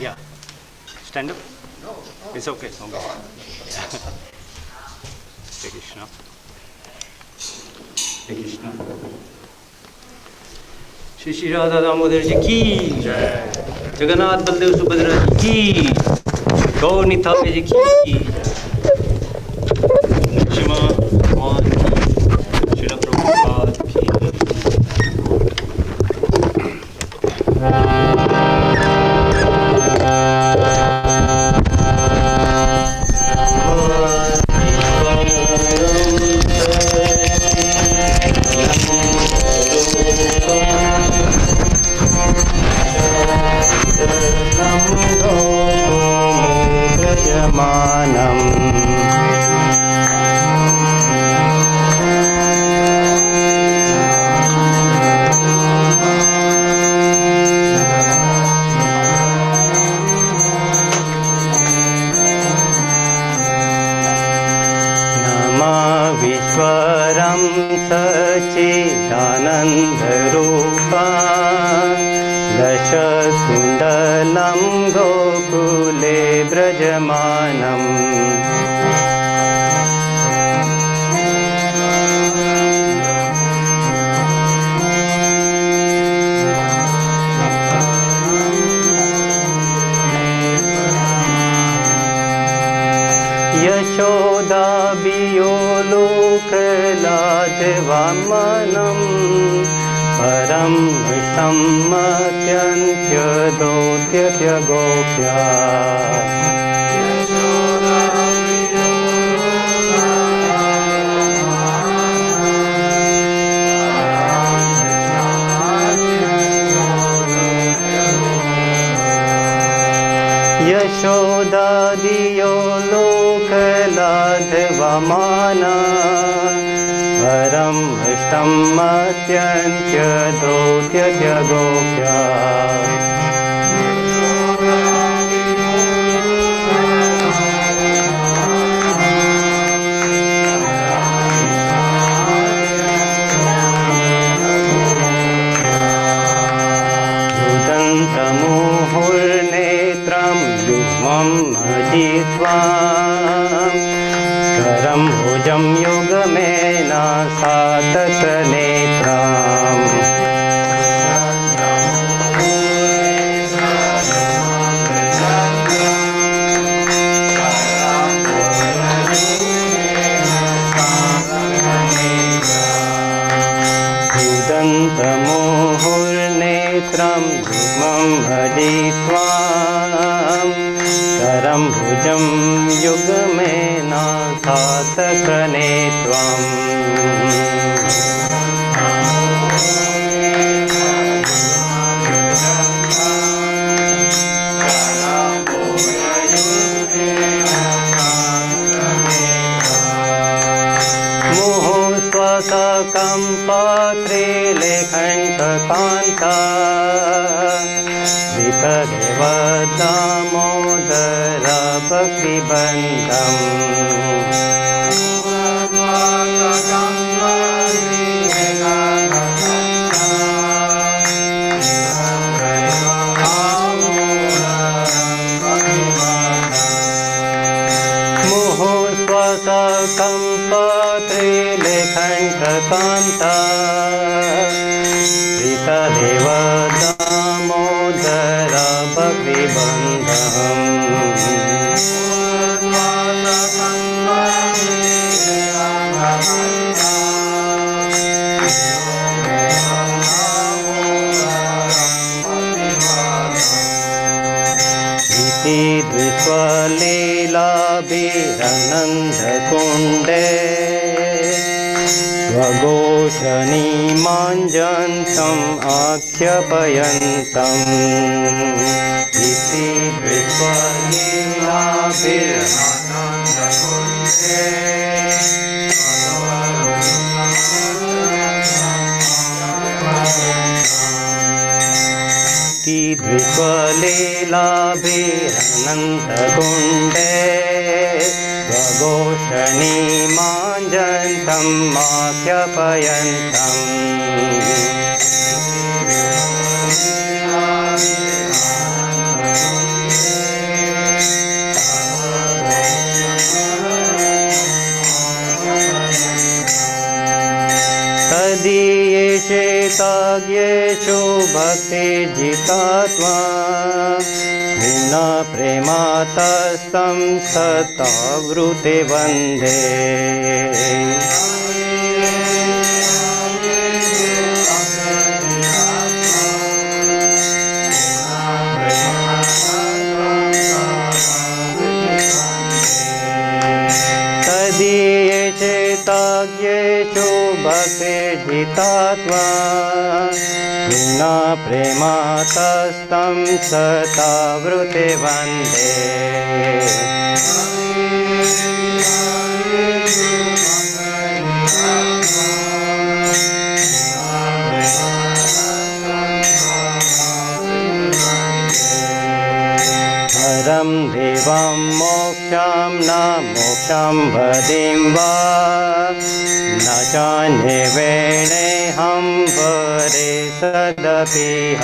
Yeah. Stand up? No. It's okay. Okay. Hare Krishna. Hare Krishna. Shri Shri Radha Damodar जी की जगन्नाथ बलदेव सुभद्रा जी की गौर निताय जी की श्रीमा भगवान की श्रील प्रभुपाद की Mana सच्चिदानन्दरूपा दशकुण्डलं गोकुले व्रजमानम् Yashoda वियोलोकलाजवामनं परं विषमत्यन्त्यदोत्यत्यगोप्या यशोदादियो लोकलाघवमाना परं अष्टमत्यन्त्यदोत्यत्यगोप्या मुहुर्नेत्रं युग्मम् अजित्वा करं भुजं युगमेन सातकनेत्रम् उदन्तमुहुर्नेत्रं युग्मम् अजित्वा करं भुजं युगमेन सातकनेत्रम् मुहुस्वतकं पात्रिलेखण्टकान्ता वितदेव दामोदर भक्तिबन्धम् मुहुस्वतकं पात्रिलेखण्टकान्ता वितदेव दामोदर भक्तिबन्धम् इति द्विस्वलीलाभिरनन्दकुण्डे स्वघोषणीमाञ्जन्तम् आख्यापयन्तम् इति द्विस्वलीलाभिरनन्दकुण्डे द्विस्वलीलाभिरनन्दकुण्डे स्वघोषणीमाञ्जन्तम् आख्यापयन्तम् तदीयेषु ताज्ञेषु भक्तिजितात्मा विना प्रेमातस्तं सतावृते वन्दे तदीयेषु ताज्ञेषु भक्तिजितात्मा विना प्रेमातस्तं सतावृते वन्दे परं देवं मोक्षं न मोक्षं वदे भवतीं वा न जाने वेणे हम वरे सदपिह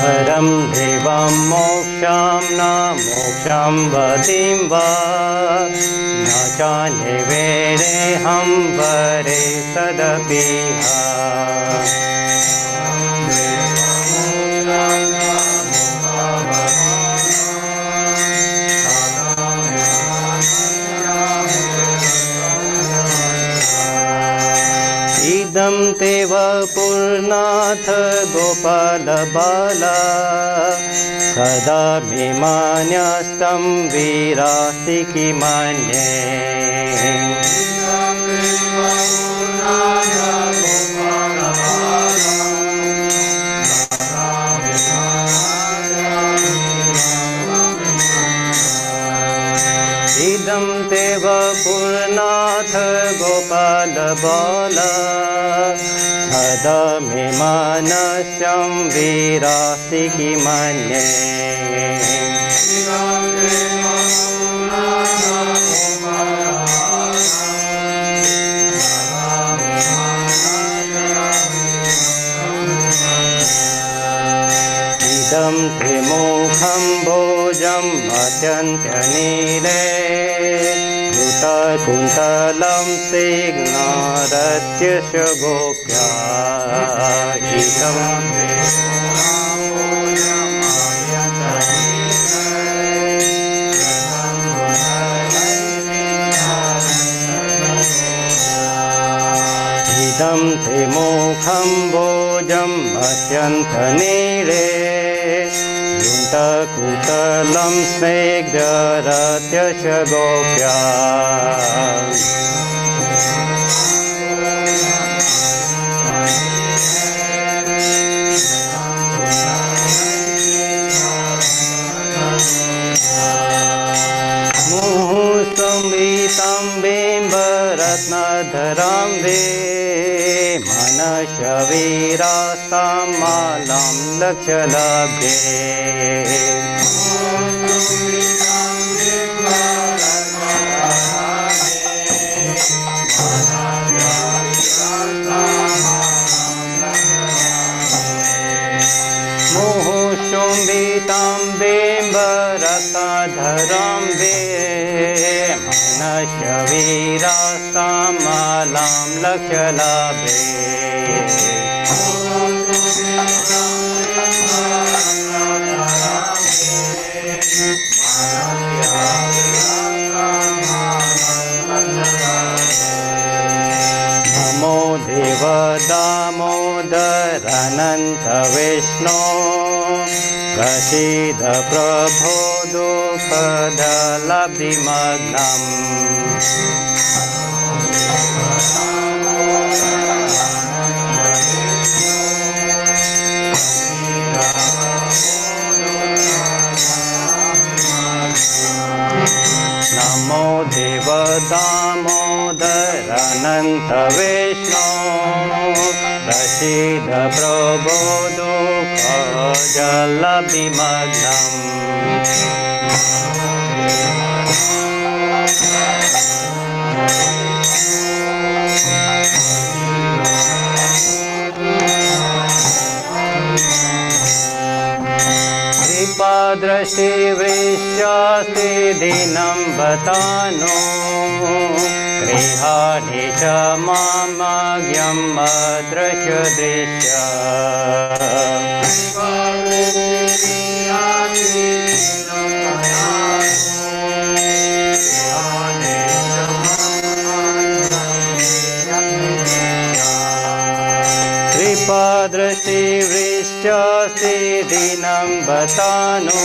परं देवं मोक्षं न मोक्षं वतीं वा न जाने वेरे हम वरे सदपिह इदं ते वपुर्नाथ गोपाल बाला सदा मे मान्यस्तं वीरास्ति किमन्ये इदं ते वपुर्नाथ गोपाल बाला सदा मे मानस्यं वीरास्ति किमन्ये इदं ते मुखं भोजम् अत्यन्तनीले कुन्तलं सिग्नारत्यस्य गोप्या इदं ते मुखं भोजम् अत्यन्तनीले कुन्तलं स्निग्धरत्यस्य गोप्या मुहुसंवितं बिम्बरत्नधरां वे मनशवीरास्तां मालां लक्ष्यलभ्ये मुहुशुम्बितां बिम्बरत्नधरां वे मनशवीरास्तां मालां लक्ष्यलभ्ये नमो देव दामोदर अनंत विष्णु प्रसीद प्रभो दुःखदलब्धिमग्नम् नमो देव दामोदर अनंत विष्णु प्रसीद प्रभो दुःखजलब्धिमग्नम् कृपादृष्टिवृष्टास्ति दिनं बतानो गृहाणि च मामज्ञम् अदृश्यदृश्य कृपादृष्टिवृष्टास्ति दिनं बतानो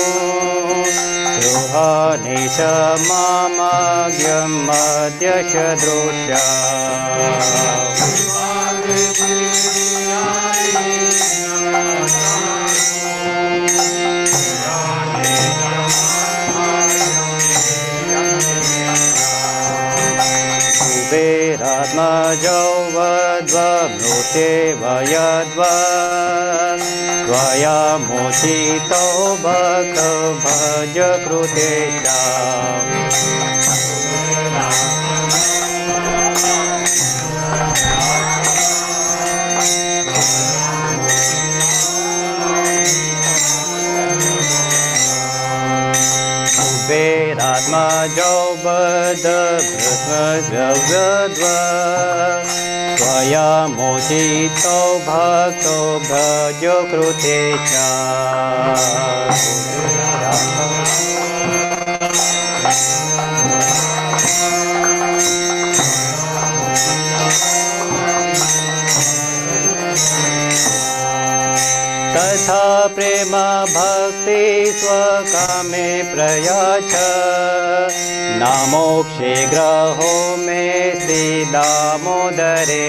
गृहाणि च मामज्ञम् अदृश्यदृश्य कुबेरात्मा जौवद्वमृते वयद्व त्वयामुचितो भक्त भज कृते च कुबेरात्मजौवद्भृत्वद्रव्यद्व त्वयामुचितो भक्तो भज कृते च तथा प्रेम भक्ति स्वकामे प्रयाच नामोक्षे ग्रहो मे श्री दामोदरे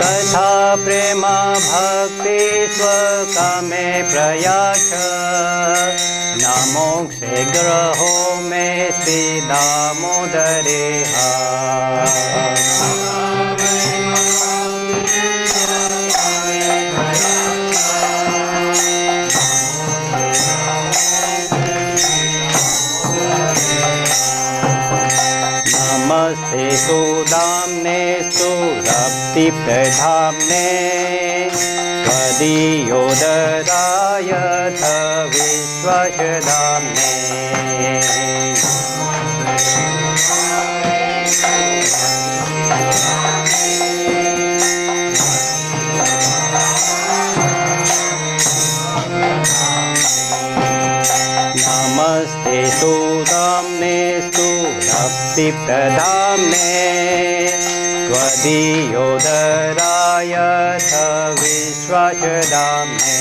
तथा प्रेम भक्ति स्वकामे प्रयाच नामोक्षे ग्रहो मे श्री दामोदरे नमस्ते सुदाम्ने सुरप्तिप्रधाम्ने त्वदीयोदरायथ विश्वशदाम्ने नमस्ते सुदाम्ने सुरप्तिप्रधाम्ने त्वदीयोदरायथ विश्वशदाम्ने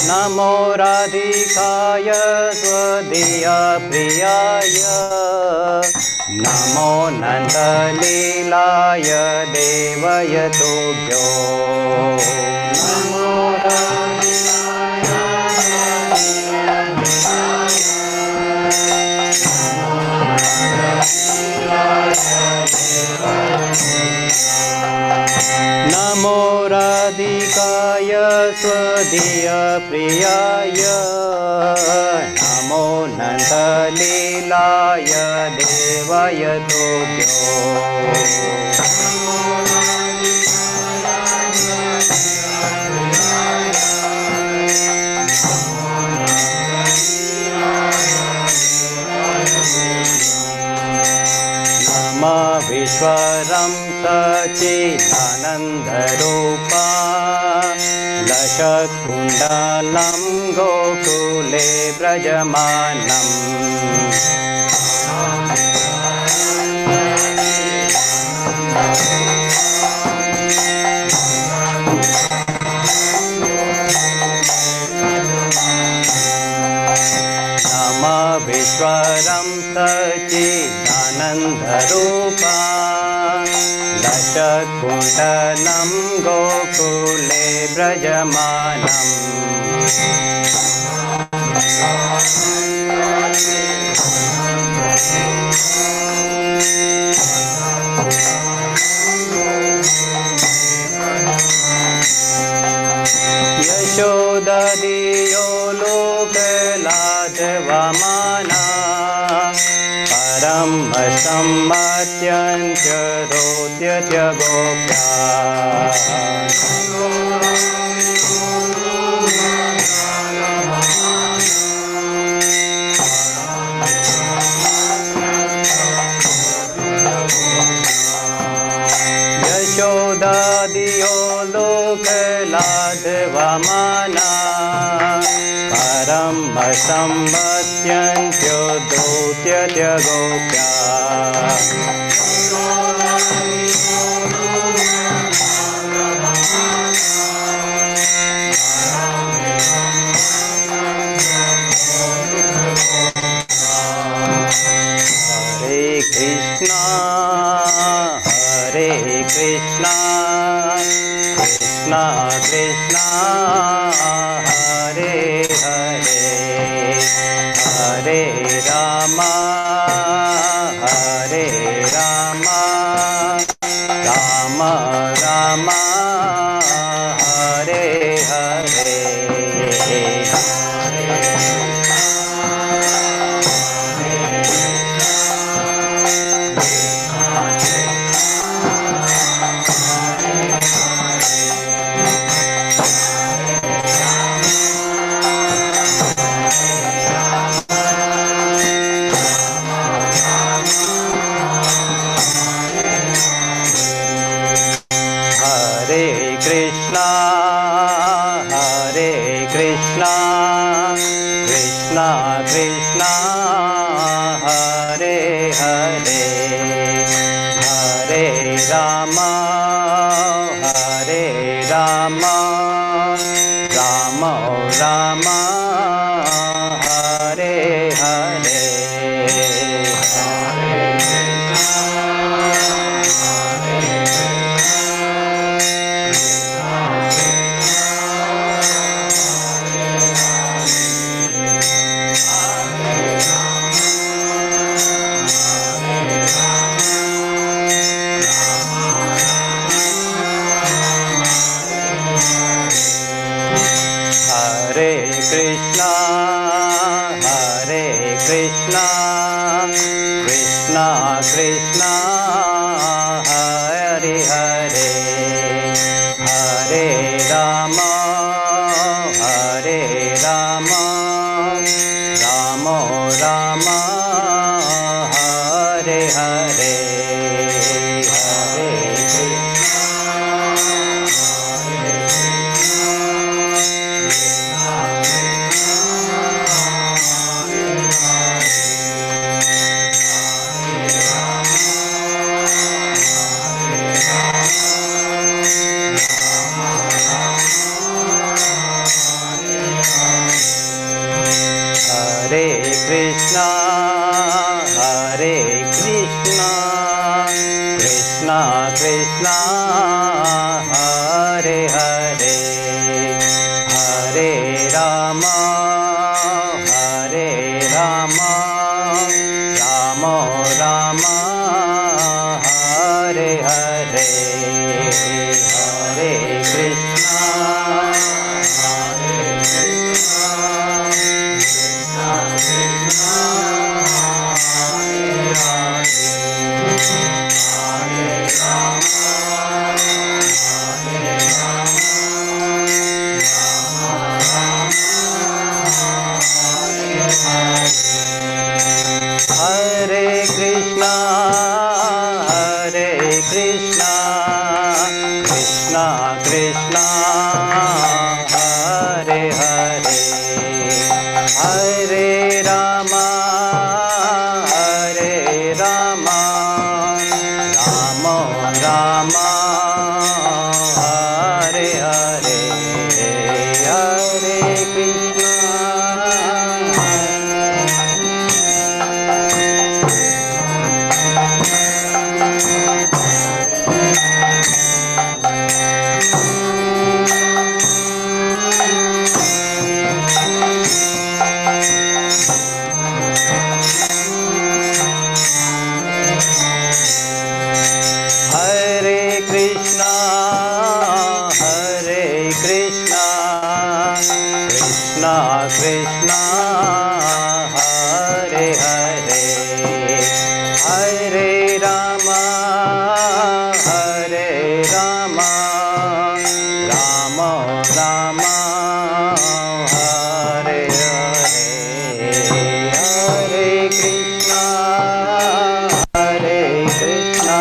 नमो राधिकाय त्वदीय प्रियाय नमो नन्दलीलाय देवयतुभ्यो नमो नमो राधिकाय स्वदीय प्रियाय नमो नन्दलीलाय देवयतुभ्यो नमः विश्वरं सच्चिदानन्दरूपा दशकुण्डलं गोकुले व्रजमानम् नमः विश्वरं सच्चिदानन्दरूपा दशकुण्डलं गोकुले व्रजमानम् यशोदधियो लोकलाजवमाना परं सम्मत्यञ्च रोद्यत्य गोप्या यशोदादियो लोकलाजवमाना परं सम्मत्यञ्च गोप्या कृष्णा कृष्णा हरे हरे हरे रामा हरे रामा राम राम हरे हरे हरे कृष्णा कृष्णा कृष्णा हरे हरे हरे राम राम राम हरे हरे हरे कृष्णा कृष्णा कृष्णा हरे हरे हरे राम राम राम हरे हरे हरे हरे कृष्णा कृष्णा कृष्णा हरे हरे हरे राम राम राम हरे हरे हरे कृष्णा हरे कृष्णा कृष्णा कृष्णा हरे हरे हरे राम राम राम हरे हरे हरे कृष्णा हरे कृष्णा कृष्णा कृष्णा हरे हरे हरे राम राम राम हरे हरे हरे कृष्णा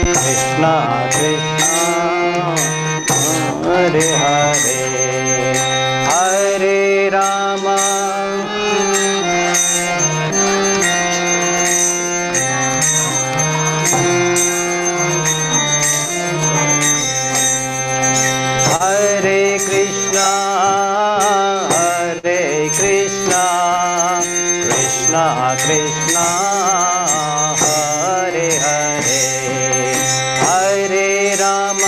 कृष्णा कृष्णा हरे हरे हरे राम हरे कृष्णा कृष्णा कृष्णा हरे हरे हरे राम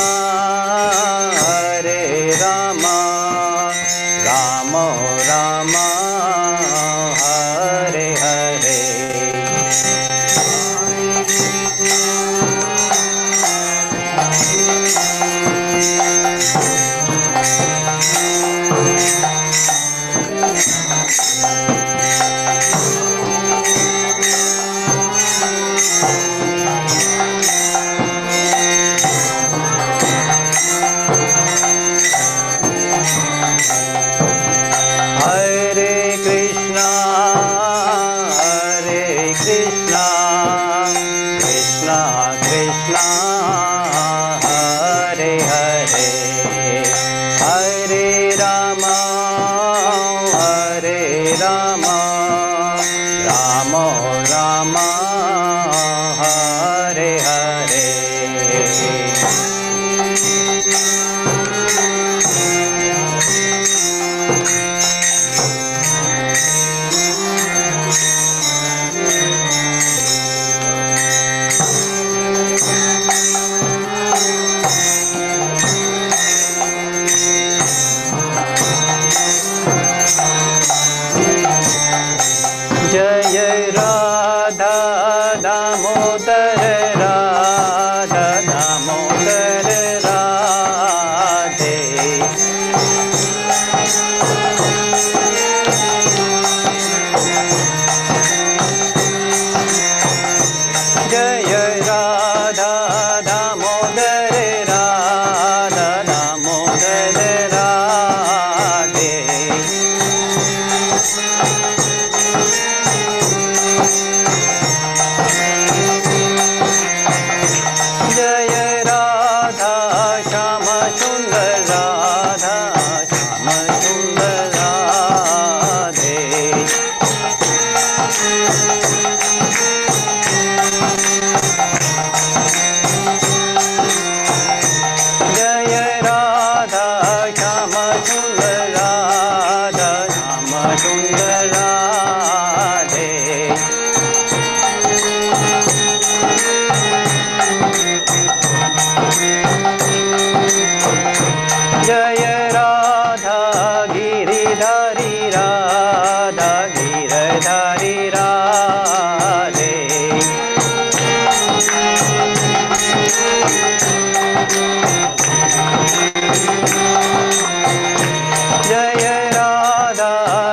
जय राधा गिरिधारी राधा गिरधारी राधे जय राधा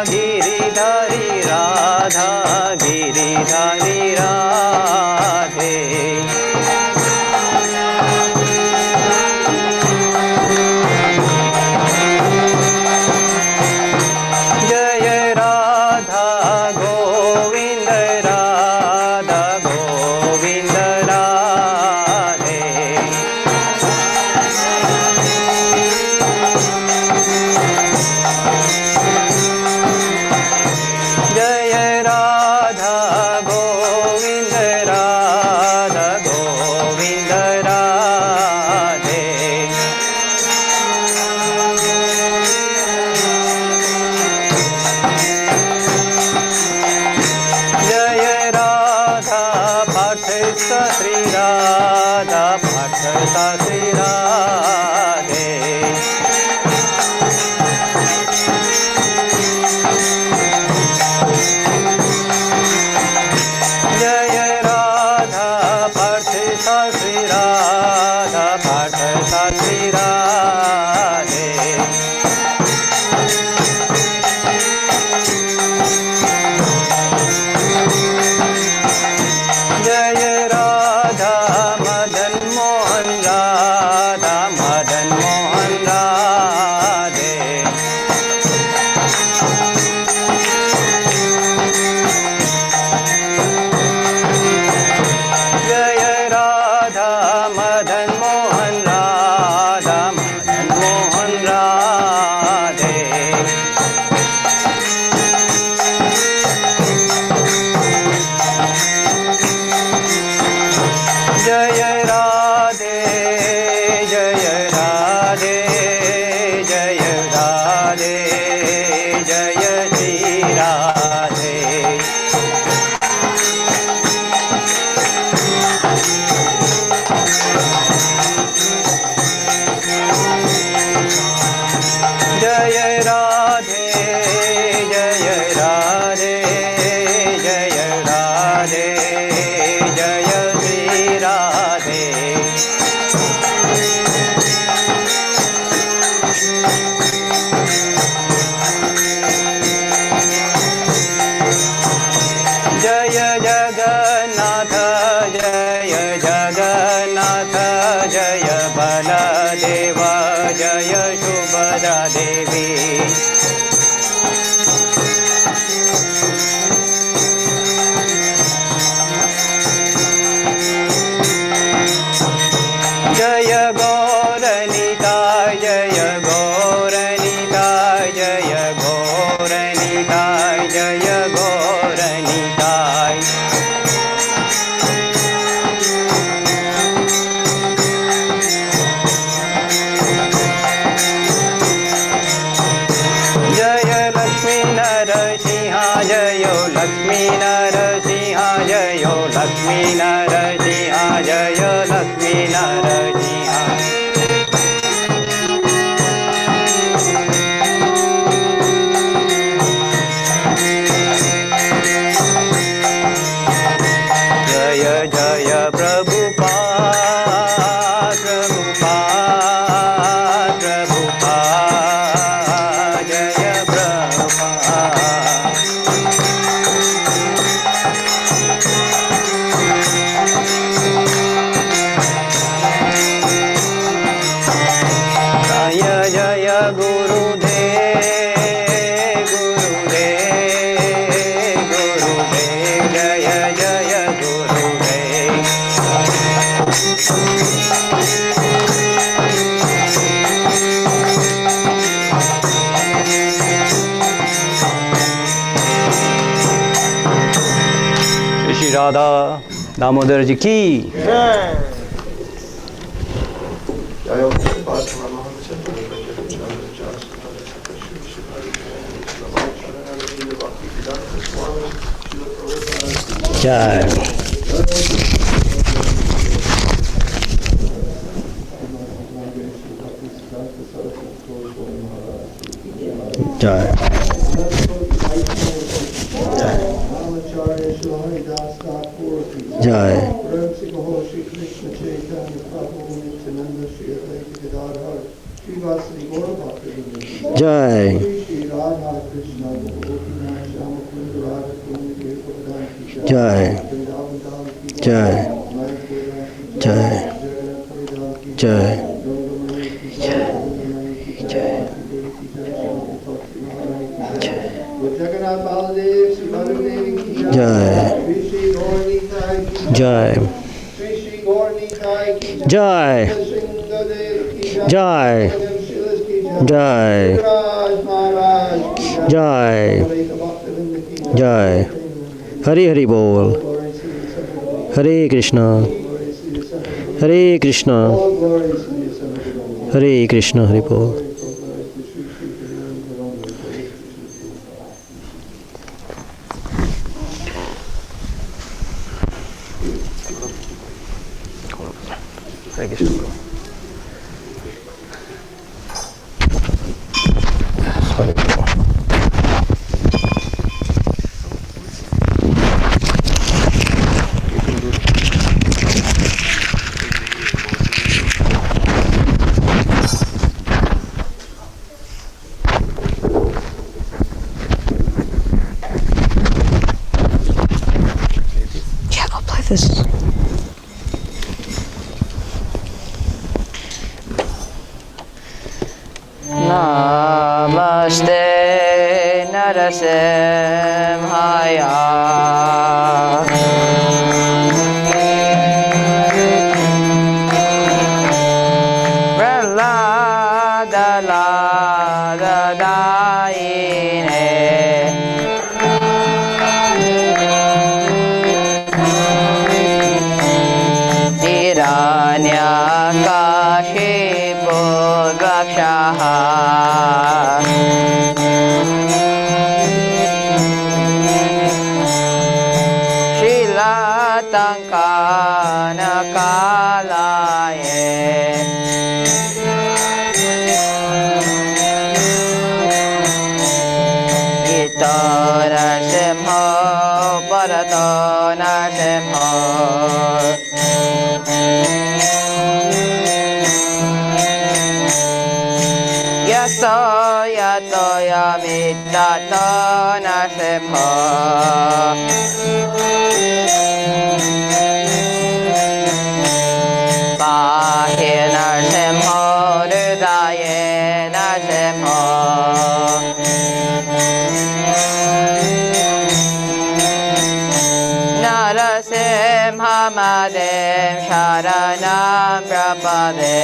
गिरिधारी राधा गिरिधारी राधे जय राधा गोविंद राधा गोविंद राधे जय राधा गोविंद राधा गोविंद राधे जय राधा पाठ श्री राधा पाठ श्री राधे जय राधा पाठ श्री राधा पाठ श्री राधे जय राधा मदन मोहन राधा मदन मोहन राधे जय राधा मदन मोहन राधा मदन मोहन राधे जय राधे जय राधे जय राधे जय श्री राधे जय राधे जय राधे जय राधे जय श्री राधे जय जगन्नाथ जय जगन्नाथ जय बलदेव जय सुभद्रा देवी जय गौरनिताय जय गौरनिताय जय गौरनिताय जय गौरनिताय जय लक्ष्मी नरसिंहा जयो लक्ष्मी नरसिंहा जयो लक्ष्मी नरसिंहा जय लक्ष्मी नरसिंहा जय जय प्रभुपाद प्रभुपाद प्रभुपाद जय प्रभुपाद जय जय गुरुदेव गुरुदेव गुरुदेव जय जय गुरुदेव श्री राधा दामोदर जी की जय जय Ramacharya Shilharidas Thakur ki जय Prem Singh Shri Krishna Chaitanya Prabhu Nityananda Shri Advaita Gadadhar Shri Vasari Gaura Bhaktivinoda जय Shri Radha Krishna Gopinath Shama Kunda Radha Kunda Devadan ki जय Vrindavan Dham ki जय Mayapura ki जय Jagannath Puri ki जय Gangamani ki Gangamani ki Vasudev ki Shri Bhakti Maharani ki Jagannath Baladev Shri Madhudevi ki जय Shri Gaur Nitai ki जय Shri Gaur Nitai ki जय Singhadev ki जय Shilas ki जय Raj Maharaj ki जय Malaika Bhaktivinda ki जय हरि हरि बोल Glory to the Son of God. Hare Krishna Glory to the Son of God. Hare Krishna All glory to the Son of God. हरे कृष्णा हरि बोल Glory to Shri Shri Ganesh Balaram. Glory to Shri Hare Krishna Yeah, I'll play this. Namaste Narasimhaya Prahlada Lada Daine Hiranyakashipu Dakshaha Shilatankanakalaye Ito Narasimha Bharato Narasimha Yato yato yamitato Narasimha Bahe Narasimha Hridaye Narasimha Narasimha Madem Sharanam Prapade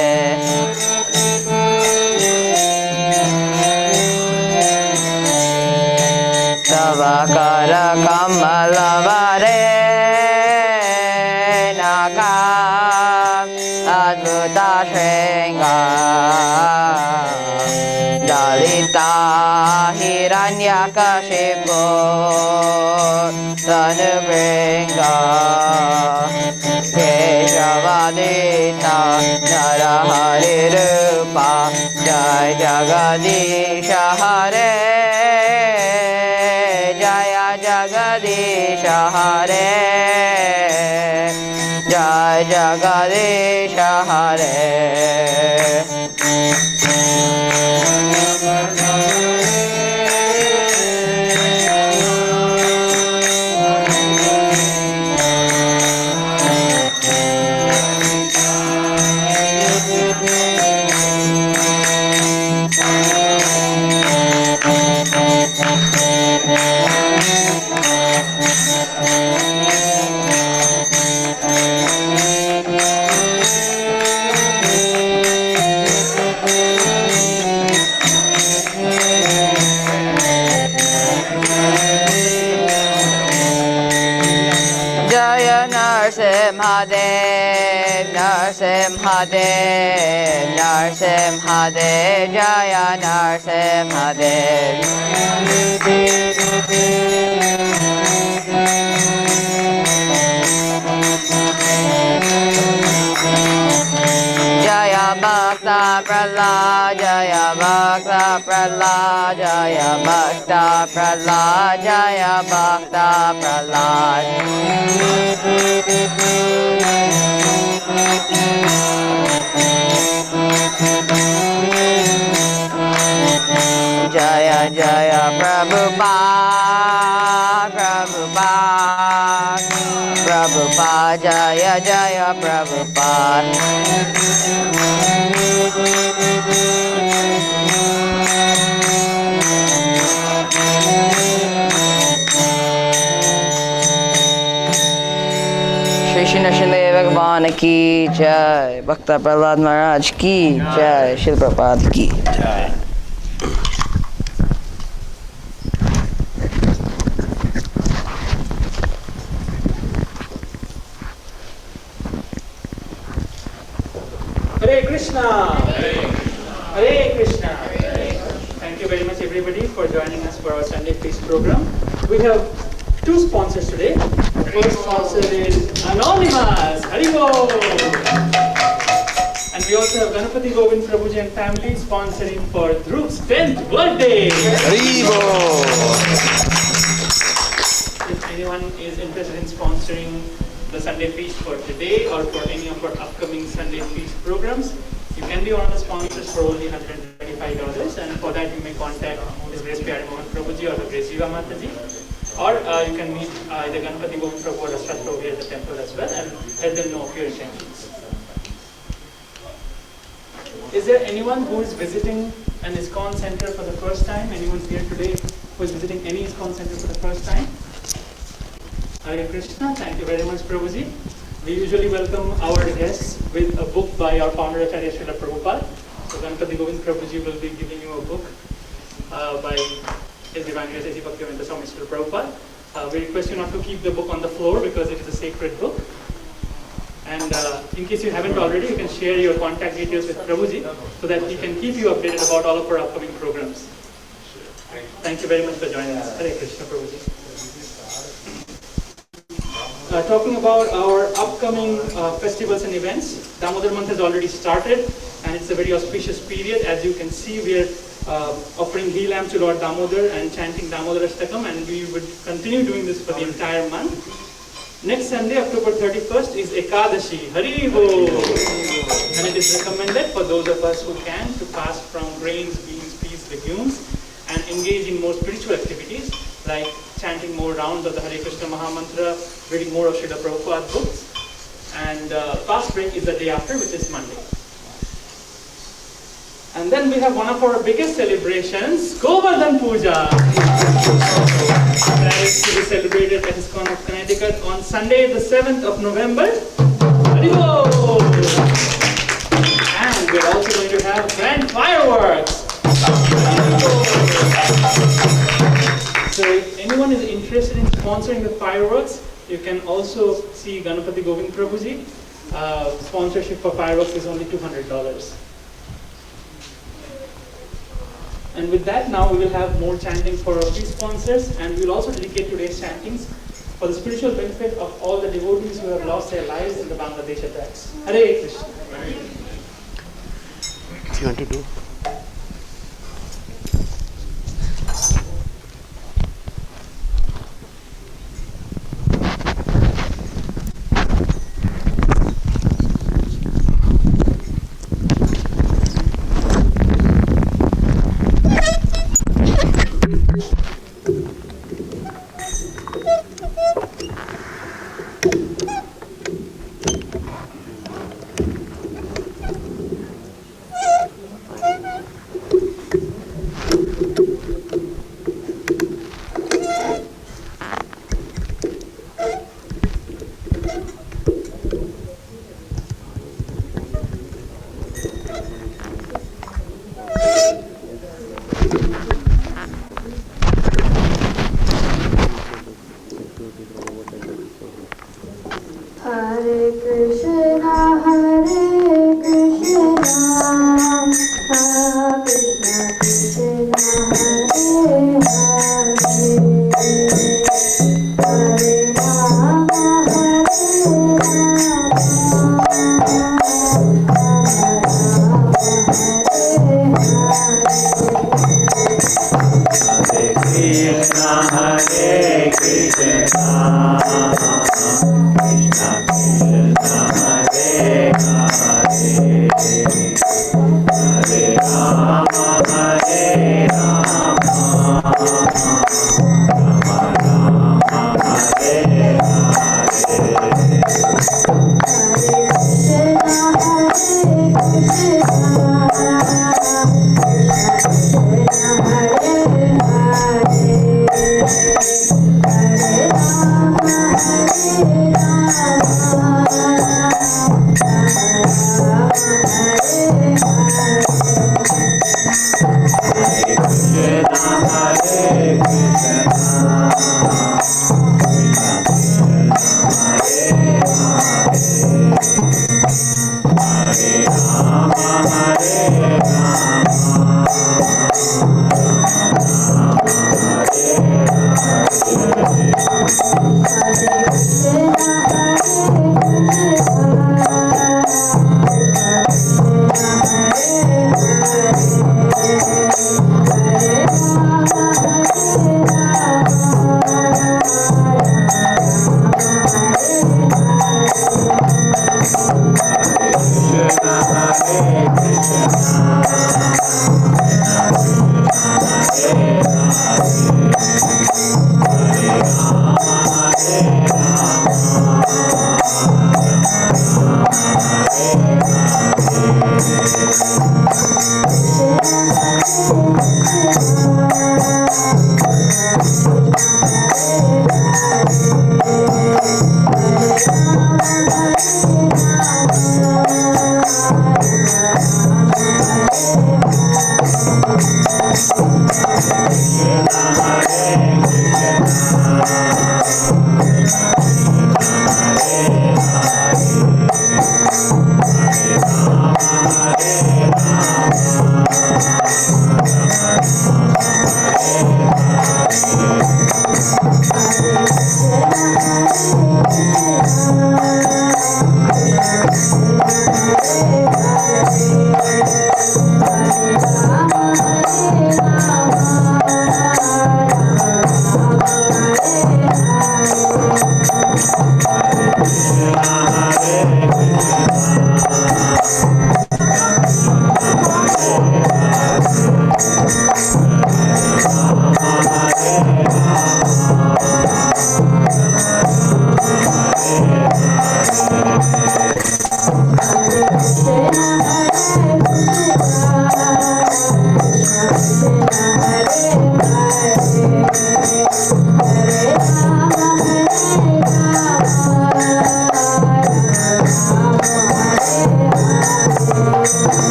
Tavakara Kamalavare Nakam Advuta Shringa Dalita Hiranyakashipu Tanubringa Keshavadita Narahari Rupa Jai Jagadisha Hare Jaya Jagadisha Hare Jai Jagadisha Hare Jaya Narsimhadev, Narsimhadev, Narsimhadev, Jaya Narsimhadev. Jaya Bhakta Prahlad Jaya Bhakta Prahlad Jaya Bhakta Prahlad Jaya Bhakta Prahlad Jaya Jaya Prabhupada Prabhupada Prabhupada Jaya Jaya Prabhupada Shri Srinivasa Bhagwan ki jai, Bhakta Prahlad Maharaj ki jai, Srila Prabhupada ki jai. Hare Krishna! Hare Krishna! Thank you very much everybody for joining us for our Sunday Feast program. We have two sponsors today. The first sponsor is Anonymous! Haribol! And we also have Ganapati Govind Prabhuji and family sponsoring for Dhruv's 10th birthday! If anyone is interested in sponsoring the Sunday Feast for today or for any of our upcoming Sunday Feast programs, you can be one of the sponsors for only $125, and for that you may contact His Grace Pyare Mohan Prabhuji or Her Grace Jiva Mataji, or you can meet either Ganapati Govind Prabhu or Rashad Prabhu here at the temple as well and let them know of your intentions. Is there anyone who is visiting an ISKCON center for the first time? Anyone here today who is visiting any ISKCON center for the first time? Hare Krishna, thank you very much Prabhuji. We usually welcome our guests with a book by our founder Acharya Srila Prabhupada. So Ganapati Govind Prabhuji will be giving you a book by His Divine Grace A.C. Bhaktivedanta Swami Srila Prabhupada. We request you not to keep the book on the floor because it is a sacred book. And in case you haven't already, you can share your contact details with Prabhuji so that he can keep you updated about all of our upcoming programs. Thank you very much for joining us. Hare Krishna Prabhuji. Talking about our upcoming festivals and events, Damodar month has already started and it's a very auspicious period. As you can see, we are offering ghee lamp to Lord Damodar and chanting Damodar Ashtakam, and we would continue doing this for the entire month. Next Sunday, October 31st is Ekadashi. Hari Bol! And it is recommended for those of us who can to fast from grains, beans, peas, legumes and engage in more spiritual activities like chanting more rounds of the Hare Krishna Maha Mantra, reading more of Srila Prabhupada books, and fast break is the day after, which is Monday. And then we have one of our biggest celebrations, Govardhan Puja. That is to be celebrated at ISKCON of Connecticut on Sunday, the 7th of November. Haribol! And we're also going to have grand fireworks. So if anyone is interested in sponsoring the fireworks, you can also see Ganapati Govind Prabhuji. Sponsorship for fireworks is only $200. And with that, now we will have more chanting for our feast sponsors, and we will also dedicate today's chantings for the spiritual benefit of all the devotees who have lost their lives in the Bangladesh attacks. Hare Krishna. What do you want to do? Hare Krishna, Hare Krishna, Krishna Krishna, Hare Hare, Hare Rama, Hare Rama, Rama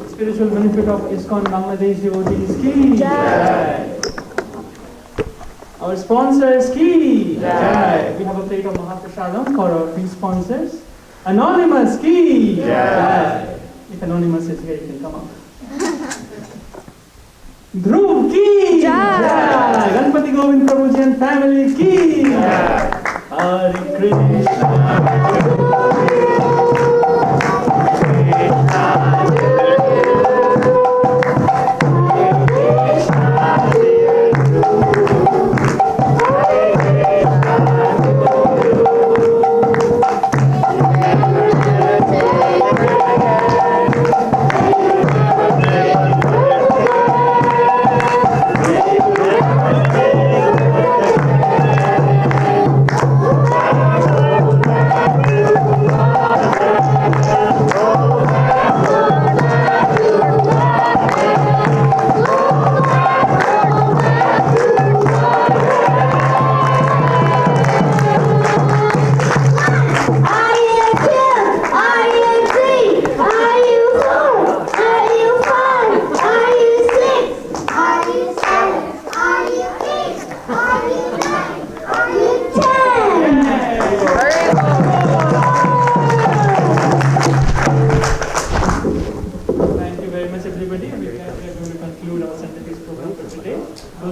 Spiritual benefit of ISKCON Bangladesh devotees ki Jai. Our sponsors ki Jai. We have a plate of Mahaprasadam for our three sponsors. Anonymous ki Jai. If Anonymous is here, you can come up. Dhruv ki Jai. Ganpati Govind Prabhuji and family ki Jai. Hare Krishna.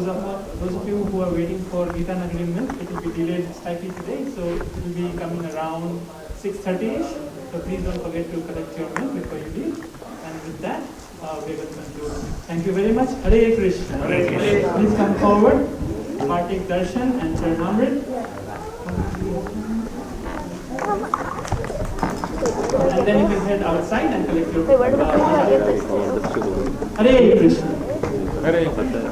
those of you who are waiting for Gita Nagari milk, it will be delayed slightly today, so it will be coming around 6:30ish. So please don't forget to collect your milk before you leave. And with that, we will conclude. Thank you very much. Hare Krishna. Hare Krishna. Please come forward. Kartik Darshan and Charanamrit. And then you can head outside and collect your Hare Krishna. Hare Krishna.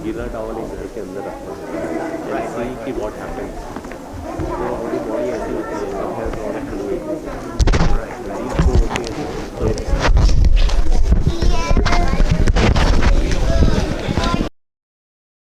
गीला towel एक घर के अंदर रखना है कि what happens तो हमारी बॉडी ऐसी होती है